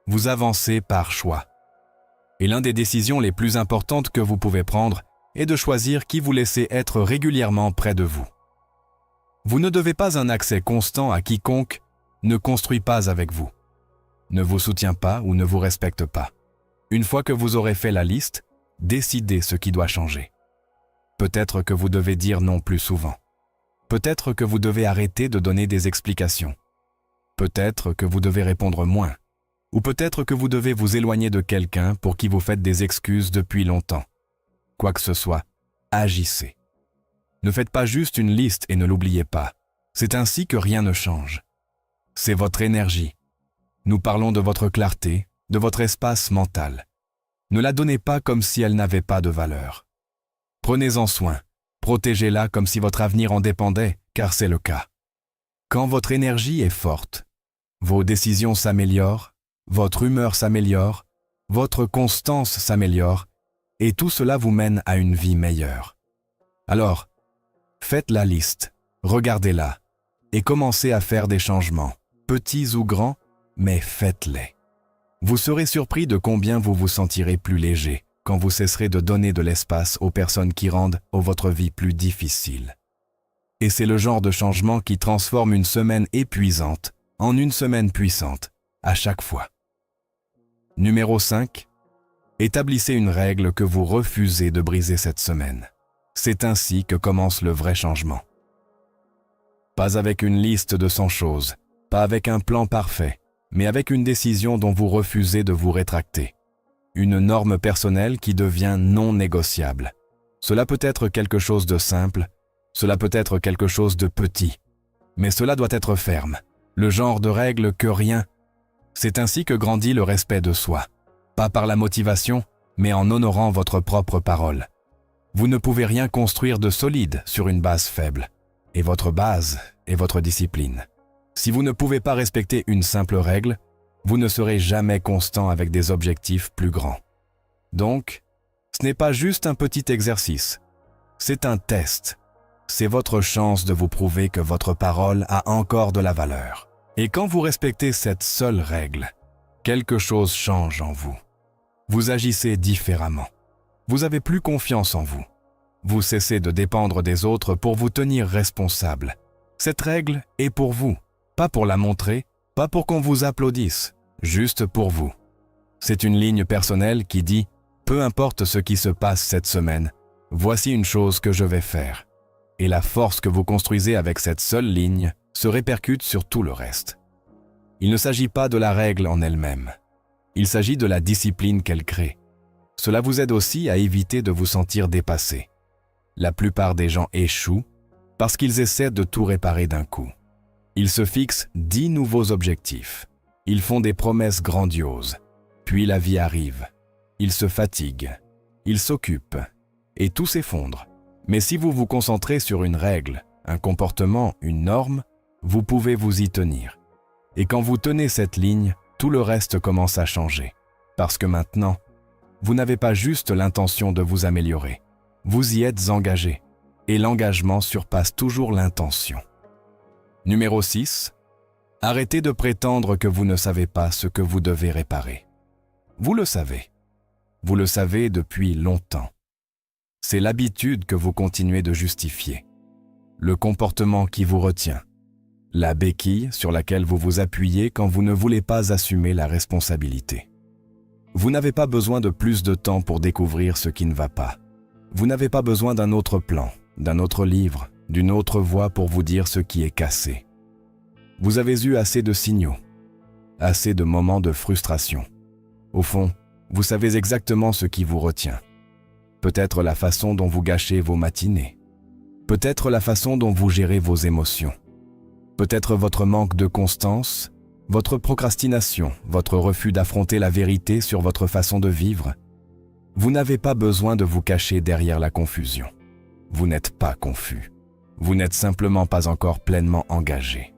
Vous avancez par choix. Et l'une des décisions les plus importantes que vous pouvez prendre est de choisir qui vous laissez être régulièrement près de vous. Vous ne devez pas un accès constant à quiconque ne construit pas avec vous, ne vous soutient pas ou ne vous respecte pas. Une fois que vous aurez fait la liste, décidez ce qui doit changer. Peut-être que vous devez dire non plus souvent. Peut-être que vous devez arrêter de donner des explications. Peut-être que vous devez répondre moins. Ou peut-être que vous devez vous éloigner de quelqu'un pour qui vous faites des excuses depuis longtemps. Quoi que ce soit, agissez. Ne faites pas juste une liste et ne l'oubliez pas. C'est ainsi que rien ne change. C'est votre énergie. Nous parlons de votre clarté, de votre espace mental. Ne la donnez pas comme si elle n'avait pas de valeur. Prenez-en soin, protégez-la comme si votre avenir en dépendait, car c'est le cas. Quand votre énergie est forte, vos décisions s'améliorent, votre humeur s'améliore, votre constance s'améliore, et tout cela vous mène à une vie meilleure. Alors, faites la liste, regardez-la, et commencez à faire des changements, petits ou grands, mais faites-les. Vous serez surpris de combien vous vous sentirez plus léger quand vous cesserez de donner de l'espace aux personnes qui rendent votre vie plus difficile. Et c'est le genre de changement qui transforme une semaine épuisante en une semaine puissante, à chaque fois. Numéro 5. Établissez une règle que vous refusez de briser cette semaine. C'est ainsi que commence le vrai changement. Pas avec une liste de 100 choses, pas avec un plan parfait, mais avec une décision dont vous refusez de vous rétracter. Une norme personnelle qui devient non négociable. Cela peut être quelque chose de simple, cela peut être quelque chose de petit, mais cela doit être ferme, le genre de règle que rien. C'est ainsi que grandit le respect de soi, pas par la motivation, mais en honorant votre propre parole. Vous ne pouvez rien construire de solide sur une base faible, et votre base est votre discipline. Si vous ne pouvez pas respecter une simple règle, vous ne serez jamais constant avec des objectifs plus grands. Donc, ce n'est pas juste un petit exercice, c'est un test. C'est votre chance de vous prouver que votre parole a encore de la valeur. Et quand vous respectez cette seule règle, quelque chose change en vous. Vous agissez différemment. Vous avez plus confiance en vous. Vous cessez de dépendre des autres pour vous tenir responsable. Cette règle est pour vous, pas pour la montrer, pas pour qu'on vous applaudisse, juste pour vous. C'est une ligne personnelle qui dit « Peu importe ce qui se passe cette semaine, voici une chose que je vais faire. » Et la force que vous construisez avec cette seule ligne se répercute sur tout le reste. Il ne s'agit pas de la règle en elle-même. Il s'agit de la discipline qu'elle crée. Cela vous aide aussi à éviter de vous sentir dépassé. La plupart des gens échouent parce qu'ils essaient de tout réparer d'un coup. Ils se fixent 10 nouveaux objectifs. Ils font des promesses grandioses. Puis la vie arrive. Ils se fatiguent. Ils s'occupent. Et tout s'effondre. Mais si vous vous concentrez sur une règle, un comportement, une norme, vous pouvez vous y tenir. Et quand vous tenez cette ligne, tout le reste commence à changer. Parce que maintenant, vous n'avez pas juste l'intention de vous améliorer. Vous y êtes engagé. Et l'engagement surpasse toujours l'intention. Numéro 6. Arrêtez de prétendre que vous ne savez pas ce que vous devez réparer. Vous le savez. Vous le savez depuis longtemps. C'est l'habitude que vous continuez de justifier. Le comportement qui vous retient. La béquille sur laquelle vous vous appuyez quand vous ne voulez pas assumer la responsabilité. Vous n'avez pas besoin de plus de temps pour découvrir ce qui ne va pas. Vous n'avez pas besoin d'un autre plan, d'un autre livre, d'une autre voix pour vous dire ce qui est cassé. Vous avez eu assez de signaux, assez de moments de frustration. Au fond, vous savez exactement ce qui vous retient. Peut-être la façon dont vous gâchez vos matinées. Peut-être la façon dont vous gérez vos émotions. Peut-être votre manque de constance, votre procrastination, votre refus d'affronter la vérité sur votre façon de vivre. Vous n'avez pas besoin de vous cacher derrière la confusion. Vous n'êtes pas confus. Vous n'êtes simplement pas encore pleinement engagé.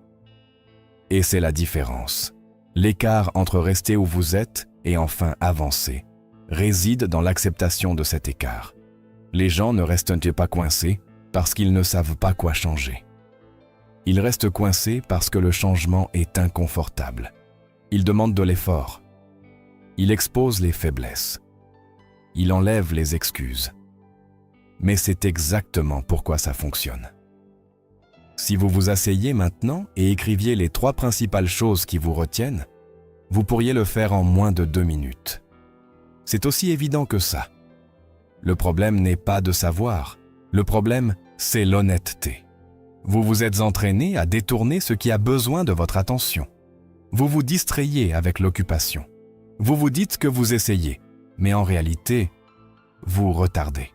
Et c'est la différence. L'écart entre rester où vous êtes et enfin avancer réside dans l'acceptation de cet écart. Les gens ne restent pas coincés parce qu'ils ne savent pas quoi changer. Ils restent coincés parce que le changement est inconfortable. Il demande de l'effort. Il expose les faiblesses. Il enlève les excuses. Mais c'est exactement pourquoi ça fonctionne. Si vous vous asseyez maintenant et écriviez les 3 principales choses qui vous retiennent, vous pourriez le faire en moins de 2 minutes. C'est aussi évident que ça. Le problème n'est pas de savoir. Le problème, c'est l'honnêteté. Vous vous êtes entraîné à détourner ce qui a besoin de votre attention. Vous vous distrayez avec l'occupation. Vous vous dites que vous essayez, mais en réalité, vous retardez.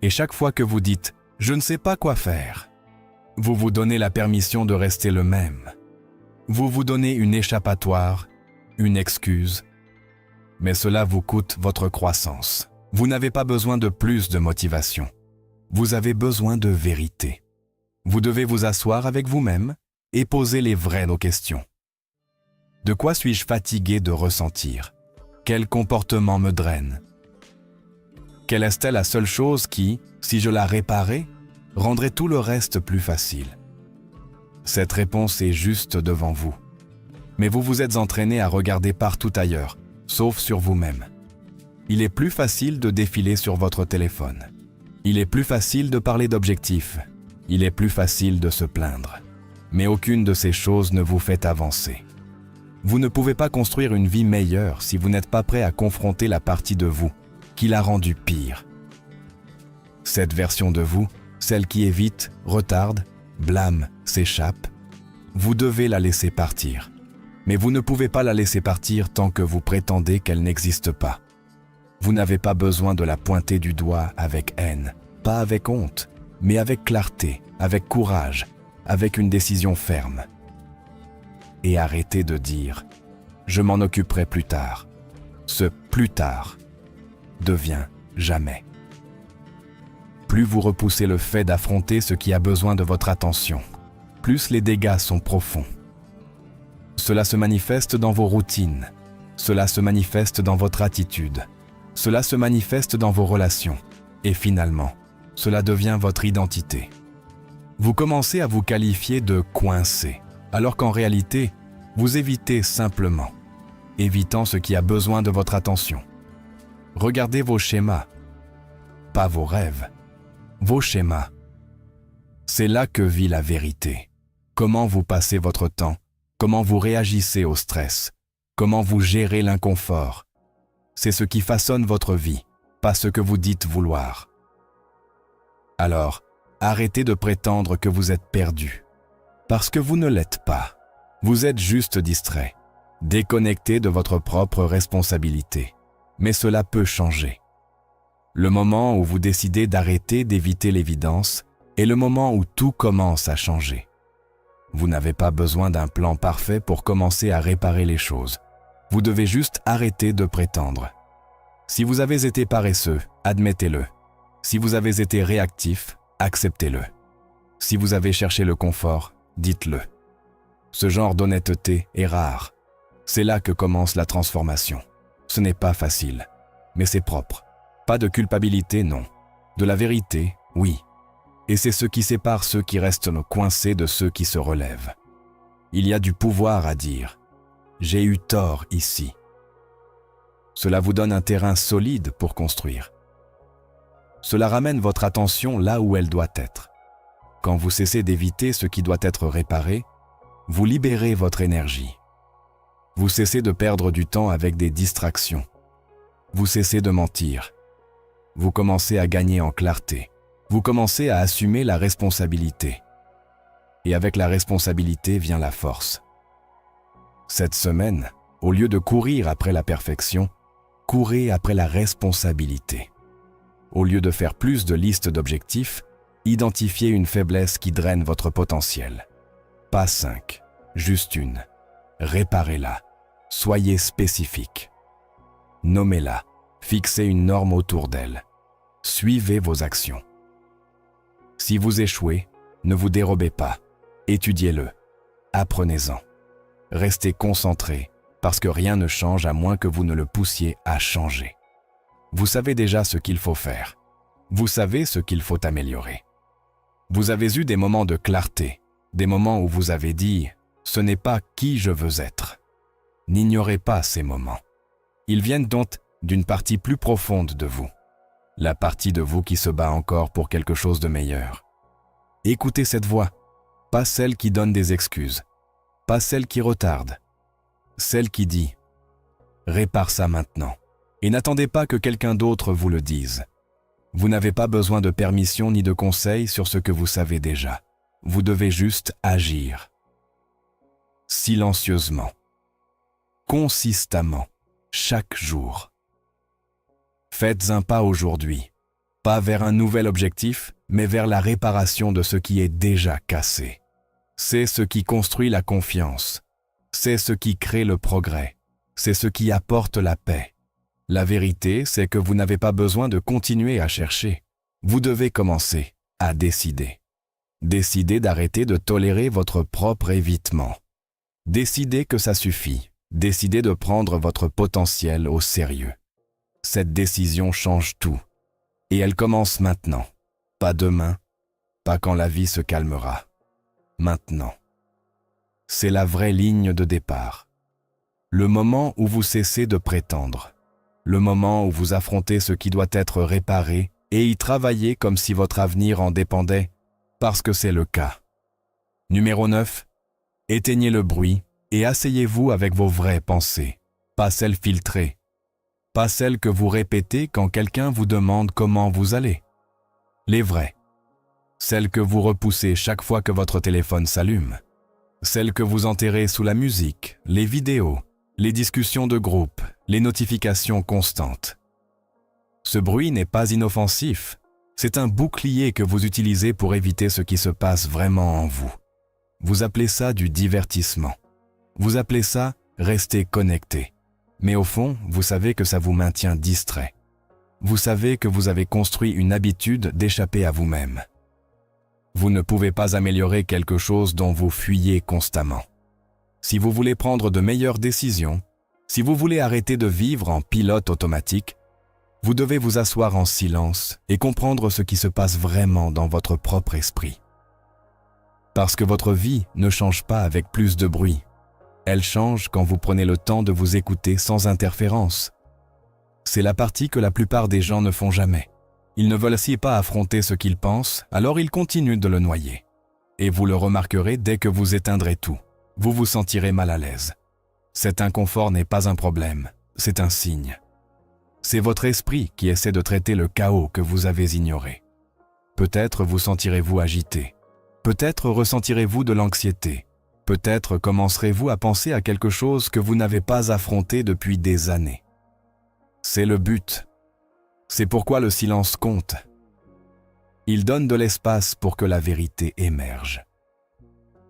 Et chaque fois que vous dites « je ne sais pas quoi faire », vous vous donnez la permission de rester le même. Vous vous donnez une échappatoire, une excuse. Mais cela vous coûte votre croissance. Vous n'avez pas besoin de plus de motivation. Vous avez besoin de vérité. Vous devez vous asseoir avec vous-même et poser les vraies questions. De quoi suis-je fatigué de ressentir? Quel comportement me draine? Quelle est-elle la seule chose qui, si je la réparais, rendrait tout le reste plus facile? Cette réponse est juste devant vous. Mais vous vous êtes entraîné à regarder partout ailleurs, sauf sur vous-même. Il est plus facile de défiler sur votre téléphone. Il est plus facile de parler d'objectifs. Il est plus facile de se plaindre. Mais aucune de ces choses ne vous fait avancer. Vous ne pouvez pas construire une vie meilleure si vous n'êtes pas prêt à confronter la partie de vous qui l'a rendue pire. Cette version de vous, celle qui évite, retarde, blâme, s'échappe, vous devez la laisser partir. Mais vous ne pouvez pas la laisser partir tant que vous prétendez qu'elle n'existe pas. Vous n'avez pas besoin de la pointer du doigt avec haine, pas avec honte, mais avec clarté, avec courage, avec une décision ferme. Et arrêtez de dire « je m'en occuperai plus tard ». Ce « plus tard » devient « jamais ». Plus vous repoussez le fait d'affronter ce qui a besoin de votre attention, plus les dégâts sont profonds. Cela se manifeste dans vos routines, cela se manifeste dans votre attitude, cela se manifeste dans vos relations, et finalement, cela devient votre identité. Vous commencez à vous qualifier de coincé, alors qu'en réalité, vous évitez simplement, évitant ce qui a besoin de votre attention. Regardez vos schémas, pas vos rêves. vos schémas. C'est là que vit la vérité. Comment vous passez votre temps, comment vous réagissez au stress, comment vous gérez l'inconfort. C'est ce qui façonne votre vie, pas ce que vous dites vouloir. Alors, arrêtez de prétendre que vous êtes perdu, parce que vous ne l'êtes pas. Vous êtes juste distrait, déconnecté de votre propre responsabilité. Mais cela peut changer. Le moment où vous décidez d'arrêter d'éviter l'évidence est le moment où tout commence à changer. Vous n'avez pas besoin d'un plan parfait pour commencer à réparer les choses. Vous devez juste arrêter de prétendre. Si vous avez été paresseux, admettez-le. Si vous avez été réactif, acceptez-le. Si vous avez cherché le confort, dites-le. Ce genre d'honnêteté est rare. C'est là que commence la transformation. Ce n'est pas facile, mais c'est propre. Pas de culpabilité, non. De la vérité, oui. Et c'est ce qui sépare ceux qui restent coincés de ceux qui se relèvent. Il y a du pouvoir à dire « J'ai eu tort ici ». Cela vous donne un terrain solide pour construire. Cela ramène votre attention là où elle doit être. Quand vous cessez d'éviter ce qui doit être réparé, vous libérez votre énergie. Vous cessez de perdre du temps avec des distractions. Vous cessez de mentir. Vous commencez à gagner en clarté. Vous commencez à assumer la responsabilité. Et avec la responsabilité vient la force. Cette semaine, au lieu de courir après la perfection, courez après la responsabilité. Au lieu de faire plus de listes d'objectifs, identifiez une faiblesse qui draine votre potentiel. Pas 5, juste une. Réparez-la. Soyez spécifique. Nommez-la. Fixez une norme autour d'elle. Suivez vos actions. Si vous échouez, ne vous dérobez pas. Étudiez-le. Apprenez-en. Restez concentré, parce que rien ne change à moins que vous ne le poussiez à changer. Vous savez déjà ce qu'il faut faire. Vous savez ce qu'il faut améliorer. Vous avez eu des moments de clarté, des moments où vous avez dit « ce n'est pas qui je veux être ». N'ignorez pas ces moments. Ils viennent donc d'une partie plus profonde de vous, la partie de vous qui se bat encore pour quelque chose de meilleur. Écoutez cette voix, pas celle qui donne des excuses, pas celle qui retarde, celle qui dit « répare ça maintenant » et n'attendez pas que quelqu'un d'autre vous le dise. Vous n'avez pas besoin de permission ni de conseils sur ce que vous savez déjà. Vous devez juste agir. Silencieusement. Consistamment. Chaque jour. Faites un pas aujourd'hui. Pas vers un nouvel objectif, mais vers la réparation de ce qui est déjà cassé. C'est ce qui construit la confiance. C'est ce qui crée le progrès. C'est ce qui apporte la paix. La vérité, c'est que vous n'avez pas besoin de continuer à chercher. Vous devez commencer à décider. Décidez d'arrêter de tolérer votre propre évitement. Décidez que ça suffit. Décidez de prendre votre potentiel au sérieux. Cette décision change tout. Et elle commence maintenant. Pas demain, pas quand la vie se calmera. Maintenant. C'est la vraie ligne de départ. Le moment où vous cessez de prétendre. Le moment où vous affrontez ce qui doit être réparé et y travaillez comme si votre avenir en dépendait, parce que c'est le cas. Numéro 9. Éteignez le bruit et asseyez-vous avec vos vraies pensées, pas celles filtrées, pas celles que vous répétez quand quelqu'un vous demande comment vous allez. Les vraies. Celles que vous repoussez chaque fois que votre téléphone s'allume. Celles que vous enterrez sous la musique, les vidéos, les discussions de groupe, les notifications constantes. Ce bruit n'est pas inoffensif. C'est un bouclier que vous utilisez pour éviter ce qui se passe vraiment en vous. Vous appelez ça du divertissement. Vous appelez ça rester connecté. Mais au fond, vous savez que ça vous maintient distrait. Vous savez que vous avez construit une habitude d'échapper à vous-même. Vous ne pouvez pas améliorer quelque chose dont vous fuyez constamment. Si vous voulez prendre de meilleures décisions, si vous voulez arrêter de vivre en pilote automatique, vous devez vous asseoir en silence et comprendre ce qui se passe vraiment dans votre propre esprit. Parce que votre vie ne change pas avec plus de bruit. Elle change quand vous prenez le temps de vous écouter sans interférence. C'est la partie que la plupart des gens ne font jamais. Ils ne veulent aussi pas affronter ce qu'ils pensent, alors ils continuent de le noyer. Et vous le remarquerez dès que vous éteindrez tout. Vous vous sentirez mal à l'aise. Cet inconfort n'est pas un problème, c'est un signe. C'est votre esprit qui essaie de traiter le chaos que vous avez ignoré. Peut-être vous sentirez-vous agité. Peut-être ressentirez-vous de l'anxiété. Peut-être commencerez-vous à penser à quelque chose que vous n'avez pas affronté depuis des années. C'est le but. C'est pourquoi le silence compte. Il donne de l'espace pour que la vérité émerge.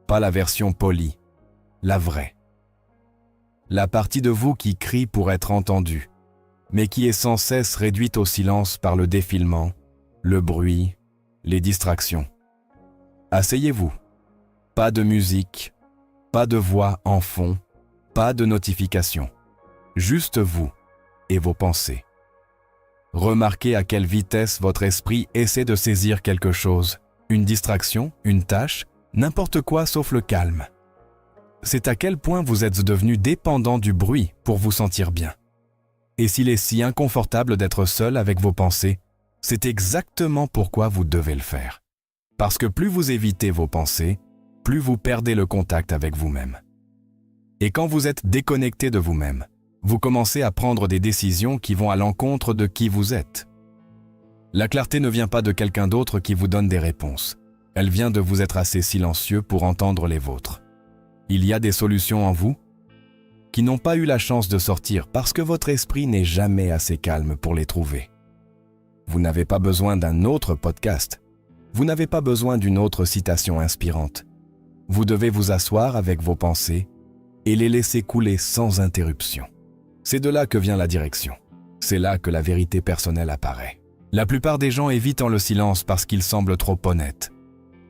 Pas la version polie, la vraie. La partie de vous qui crie pour être entendue, mais qui est sans cesse réduite au silence par le défilement, le bruit, les distractions. Asseyez-vous. Pas de musique, pas de voix en fond, pas de notification. Juste vous et vos pensées. Remarquez à quelle vitesse votre esprit essaie de saisir quelque chose, une distraction, une tâche, n'importe quoi sauf le calme. C'est à quel point vous êtes devenu dépendant du bruit pour vous sentir bien. Et s'il est si inconfortable d'être seul avec vos pensées, c'est exactement pourquoi vous devez le faire. Parce que plus vous évitez vos pensées, plus vous perdez le contact avec vous-même. Et quand vous êtes déconnecté de vous-même, vous commencez à prendre des décisions qui vont à l'encontre de qui vous êtes. La clarté ne vient pas de quelqu'un d'autre qui vous donne des réponses. Elle vient de vous être assez silencieux pour entendre les vôtres. Il y a des solutions en vous qui n'ont pas eu la chance de sortir parce que votre esprit n'est jamais assez calme pour les trouver. Vous n'avez pas besoin d'un autre podcast. Vous n'avez pas besoin d'une autre citation inspirante. Vous devez vous asseoir avec vos pensées et les laisser couler sans interruption. C'est de là que vient la direction. C'est là que la vérité personnelle apparaît. La plupart des gens évitent le silence parce qu'il semble trop honnête.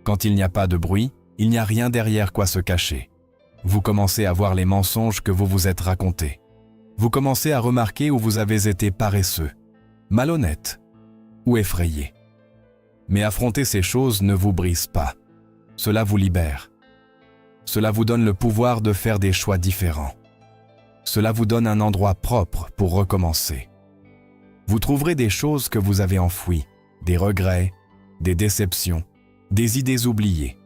Quand il n'y a pas de bruit, il n'y a rien derrière quoi se cacher. Vous commencez à voir les mensonges que vous vous êtes racontés. Vous commencez à remarquer où vous avez été paresseux, malhonnête ou effrayé. Mais affronter ces choses ne vous brise pas. Cela vous libère. Cela vous donne le pouvoir de faire des choix différents. Cela vous donne un endroit propre pour recommencer. Vous trouverez des choses que vous avez enfouies, des regrets, des déceptions, des idées oubliées.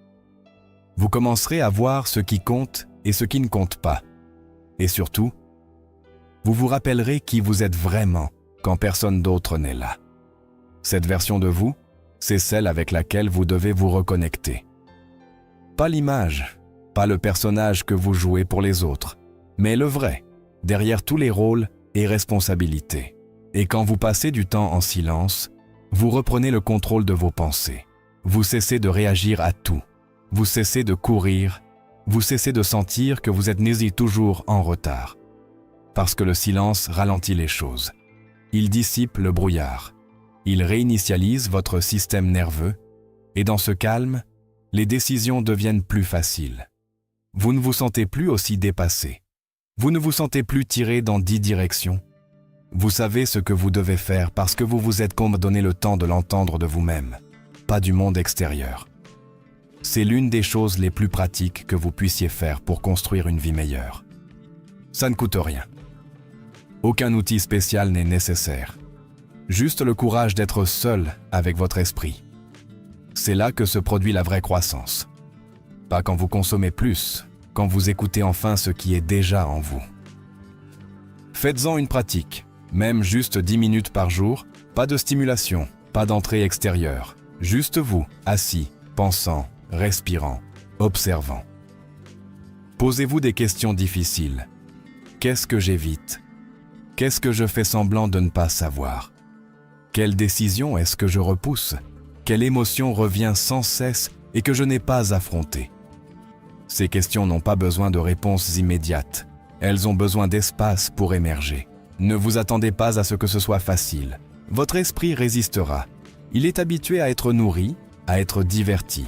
Vous commencerez à voir ce qui compte et ce qui ne compte pas. Et surtout, vous vous rappellerez qui vous êtes vraiment quand personne d'autre n'est là. Cette version de vous, c'est celle avec laquelle vous devez vous reconnecter. Pas l'image, pas le personnage que vous jouez pour les autres, mais le vrai, derrière tous les rôles et responsabilités. Et quand vous passez du temps en silence, vous reprenez le contrôle de vos pensées. Vous cessez de réagir à tout. Vous cessez de courir. Vous cessez de sentir que vous êtes toujours en retard. Parce que le silence ralentit les choses. Il dissipe le brouillard. Il réinitialise votre système nerveux. Et dans ce calme, les décisions deviennent plus faciles. Vous ne vous sentez plus aussi dépassé. Vous ne vous sentez plus tiré dans 10 directions. Vous savez ce que vous devez faire parce que vous vous êtes donné le temps de l'entendre de vous-même, pas du monde extérieur. C'est l'une des choses les plus pratiques que vous puissiez faire pour construire une vie meilleure. Ça ne coûte rien. Aucun outil spécial n'est nécessaire. Juste le courage d'être seul avec votre esprit. C'est là que se produit la vraie croissance. Pas quand vous consommez plus, quand vous écoutez enfin ce qui est déjà en vous. Faites-en une pratique, même juste 10 minutes par jour, pas de stimulation, pas d'entrée extérieure, juste vous, assis, pensant, respirant, observant. Posez-vous des questions difficiles. Qu'est-ce que j'évite? Qu'est-ce que je fais semblant de ne pas savoir? Quelle décision est-ce que je repousse? Quelle émotion revient sans cesse et que je n'ai pas affrontée? Ces questions n'ont pas besoin de réponses immédiates. Elles ont besoin d'espace pour émerger. Ne vous attendez pas à ce que ce soit facile. Votre esprit résistera. Il est habitué à être nourri, à être diverti.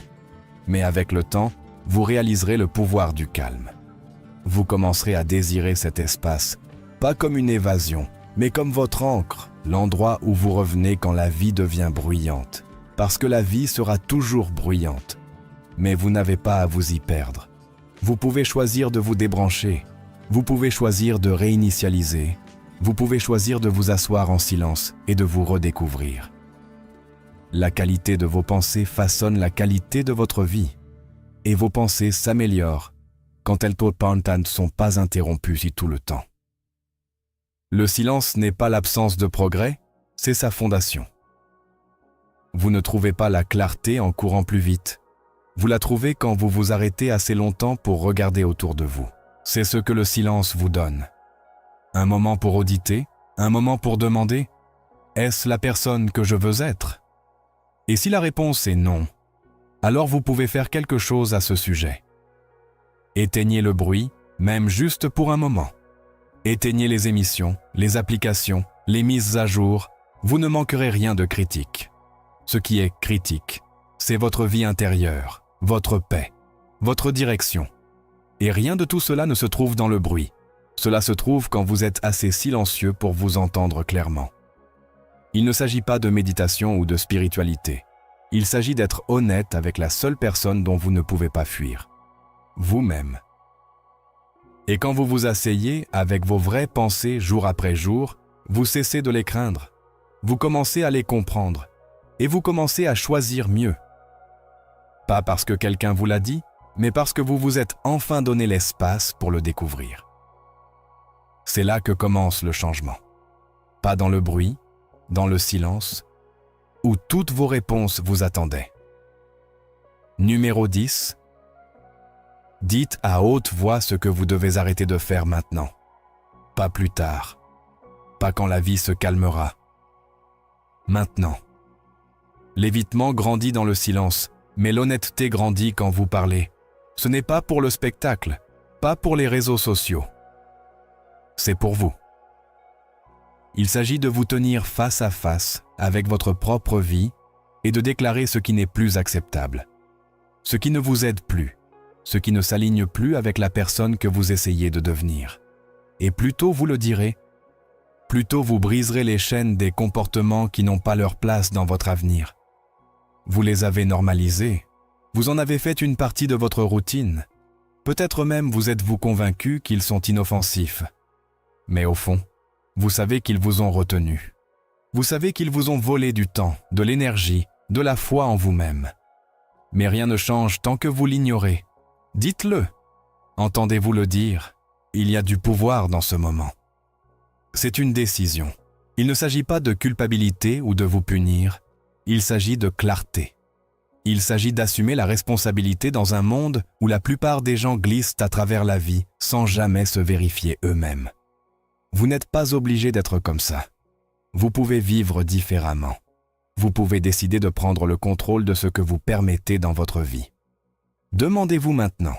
Mais avec le temps, vous réaliserez le pouvoir du calme. Vous commencerez à désirer cet espace, pas comme une évasion, mais comme votre ancre, l'endroit où vous revenez quand la vie devient bruyante. Parce que la vie sera toujours bruyante. Mais vous n'avez pas à vous y perdre. Vous pouvez choisir de vous débrancher. Vous pouvez choisir de réinitialiser. Vous pouvez choisir de vous asseoir en silence et de vous redécouvrir. La qualité de vos pensées façonne la qualité de votre vie. Et vos pensées s'améliorent quand elles ne sont pas interrompues si tout le temps. Le silence n'est pas l'absence de progrès, c'est sa fondation. Vous ne trouvez pas la clarté en courant plus vite. Vous la trouvez quand vous vous arrêtez assez longtemps pour regarder autour de vous. C'est ce que le silence vous donne. Un moment pour auditer, un moment pour demander « Est-ce la personne que je veux être ?» Et si la réponse est non, alors vous pouvez faire quelque chose à ce sujet. Éteignez le bruit, même juste pour un moment. Éteignez les émissions, les applications, les mises à jour. Vous ne manquerez rien de critique. Ce qui est critique, c'est votre vie intérieure, votre paix, votre direction. Et rien de tout cela ne se trouve dans le bruit. Cela se trouve quand vous êtes assez silencieux pour vous entendre clairement. Il ne s'agit pas de méditation ou de spiritualité. Il s'agit d'être honnête avec la seule personne dont vous ne pouvez pas fuir. Vous-même. Et quand vous vous asseyez avec vos vraies pensées jour après jour, vous cessez de les craindre. Vous commencez à les comprendre. Et vous commencez à choisir mieux. Pas parce que quelqu'un vous l'a dit, mais parce que vous vous êtes enfin donné l'espace pour le découvrir. C'est là que commence le changement. Pas dans le bruit, dans le silence, où toutes vos réponses vous attendaient. Numéro 10. Dites à haute voix ce que vous devez arrêter de faire maintenant. Pas plus tard. Pas quand la vie se calmera. Maintenant. L'évitement grandit dans le silence, mais l'honnêteté grandit quand vous parlez. Ce n'est pas pour le spectacle, pas pour les réseaux sociaux. C'est pour vous. Il s'agit de vous tenir face à face avec votre propre vie et de déclarer ce qui n'est plus acceptable, ce qui ne vous aide plus, ce qui ne s'aligne plus avec la personne que vous essayez de devenir. Et plus tôt vous le direz, plus tôt vous briserez les chaînes des comportements qui n'ont pas leur place dans votre avenir. Vous les avez normalisés, vous en avez fait une partie de votre routine. Peut-être même vous êtes-vous convaincu qu'ils sont inoffensifs. Mais au fond, vous savez qu'ils vous ont retenu. Vous savez qu'ils vous ont volé du temps, de l'énergie, de la foi en vous-même. Mais rien ne change tant que vous l'ignorez. Dites-le. Entendez-vous le dire? Il y a du pouvoir dans ce moment. C'est une décision. Il ne s'agit pas de culpabilité ou de vous punir. Il s'agit de clarté. Il s'agit d'assumer la responsabilité dans un monde où la plupart des gens glissent à travers la vie sans jamais se vérifier eux-mêmes. Vous n'êtes pas obligé d'être comme ça. Vous pouvez vivre différemment. Vous pouvez décider de prendre le contrôle de ce que vous permettez dans votre vie. Demandez-vous maintenant,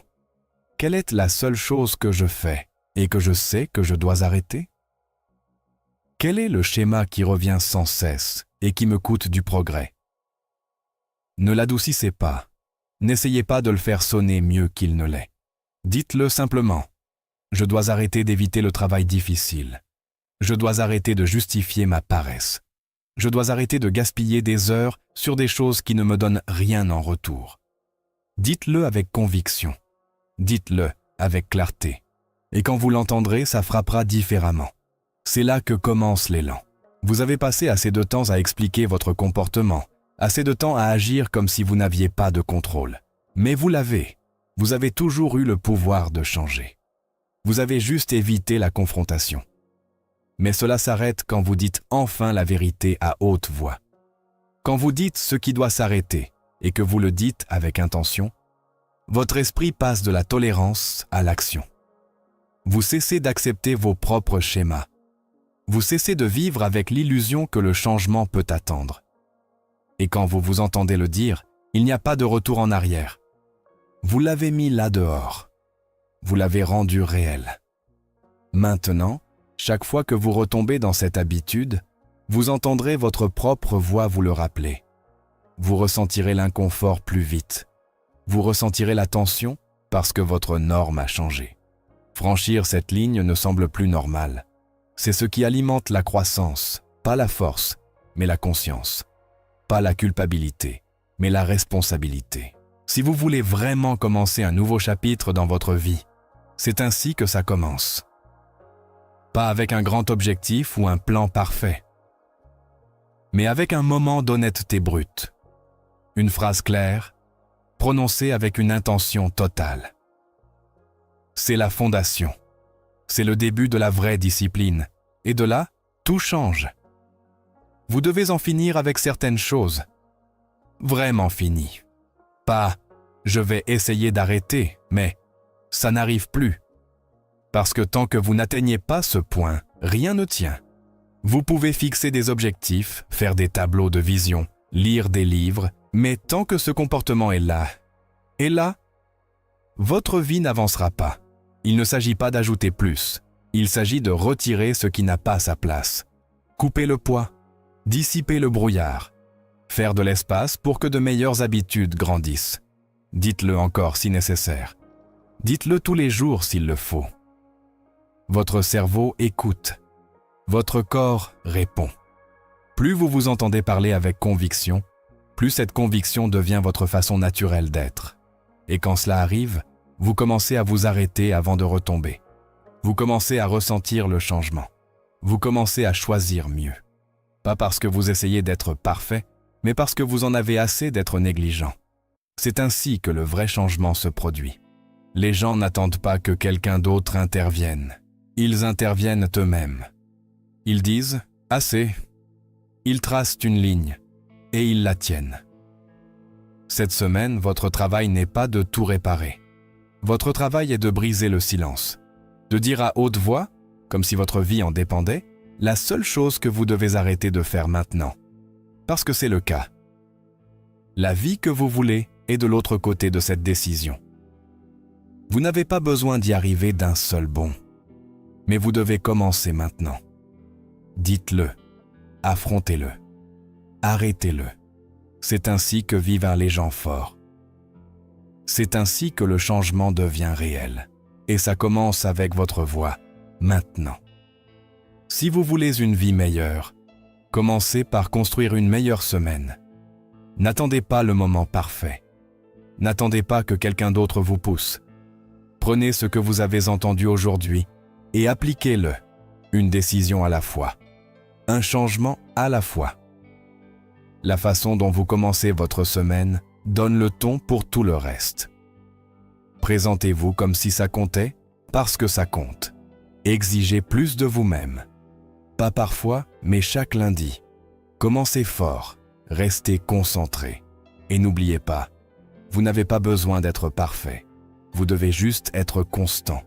quelle est la seule chose que je fais et que je sais que je dois arrêter? Quel est le schéma qui revient sans cesse et qui me coûte du progrès? Ne l'adoucissez pas. N'essayez pas de le faire sonner mieux qu'il ne l'est. Dites-le simplement. Je dois arrêter d'éviter le travail difficile. Je dois arrêter de justifier ma paresse. Je dois arrêter de gaspiller des heures sur des choses qui ne me donnent rien en retour. Dites-le avec conviction. Dites-le avec clarté. Et quand vous l'entendrez, ça frappera différemment. C'est là que commence l'élan. Vous avez passé assez de temps à expliquer votre comportement, assez de temps à agir comme si vous n'aviez pas de contrôle. Mais vous l'avez. Vous avez toujours eu le pouvoir de changer. Vous avez juste évité la confrontation. Mais cela s'arrête quand vous dites enfin la vérité à haute voix. Quand vous dites ce qui doit s'arrêter et que vous le dites avec intention, votre esprit passe de la tolérance à l'action. Vous cessez d'accepter vos propres schémas. Vous cessez de vivre avec l'illusion que le changement peut attendre. Et quand vous vous entendez le dire, il n'y a pas de retour en arrière. Vous l'avez mis là dehors. Vous l'avez rendu réel. Maintenant, chaque fois que vous retombez dans cette habitude, vous entendrez votre propre voix vous le rappeler. Vous ressentirez l'inconfort plus vite. Vous ressentirez la tension parce que votre norme a changé. Franchir cette ligne ne semble plus normal. C'est ce qui alimente la croissance, pas la force, mais la conscience. Pas la culpabilité, mais la responsabilité. Si vous voulez vraiment commencer un nouveau chapitre dans votre vie, c'est ainsi que ça commence. Pas avec un grand objectif ou un plan parfait. mais avec un moment d'honnêteté brute. Une phrase claire, prononcée avec une intention totale. C'est la fondation. C'est le début de la vraie discipline. Et de là, tout change. Vous devez en finir avec certaines choses. Vraiment fini. Pas « je vais essayer d'arrêter », mais « ça n'arrive plus ». Parce que tant que vous n'atteignez pas ce point, rien ne tient. Vous pouvez fixer des objectifs, faire des tableaux de vision, lire des livres, mais tant que ce comportement est là, votre vie n'avancera pas. Il ne s'agit pas d'ajouter plus. Il s'agit de retirer ce qui n'a pas sa place. Couper le poids, dissiper le brouillard, faire de l'espace pour que de meilleures habitudes grandissent. Dites-le encore si nécessaire. Dites-le tous les jours s'il le faut. Votre cerveau écoute. Votre corps répond. Plus vous vous entendez parler avec conviction, plus cette conviction devient votre façon naturelle d'être. Et quand cela arrive, vous commencez à vous arrêter avant de retomber. Vous commencez à ressentir le changement. Vous commencez à choisir mieux. Pas parce que vous essayez d'être parfait, mais parce que vous en avez assez d'être négligent. C'est ainsi que le vrai changement se produit. Les gens n'attendent pas que quelqu'un d'autre intervienne. Ils interviennent eux-mêmes. Ils disent « assez ». Ils tracent une ligne et ils la tiennent. Cette semaine, votre travail n'est pas de tout réparer. Votre travail est de briser le silence. De dire à haute voix, comme si votre vie en dépendait, la seule chose que vous devez arrêter de faire maintenant. Parce que c'est le cas. La vie que vous voulez est de l'autre côté de cette décision. Vous n'avez pas besoin d'y arriver d'un seul bond. Mais vous devez commencer maintenant. Dites-le. Affrontez-le. Arrêtez-le. C'est ainsi que vivent les gens forts. C'est ainsi que le changement devient réel. Et ça commence avec votre voix, maintenant. Si vous voulez une vie meilleure, commencez par construire une meilleure semaine. N'attendez pas le moment parfait. N'attendez pas que quelqu'un d'autre vous pousse. Prenez ce que vous avez entendu aujourd'hui et appliquez-le. Une décision à la fois. Un changement à la fois. La façon dont vous commencez votre semaine donne le ton pour tout le reste. Présentez-vous comme si ça comptait, parce que ça compte. Exigez plus de vous-même. Pas parfois, mais chaque lundi. Commencez fort, restez concentré. Et n'oubliez pas, vous n'avez pas besoin d'être parfait. Vous devez juste être constant.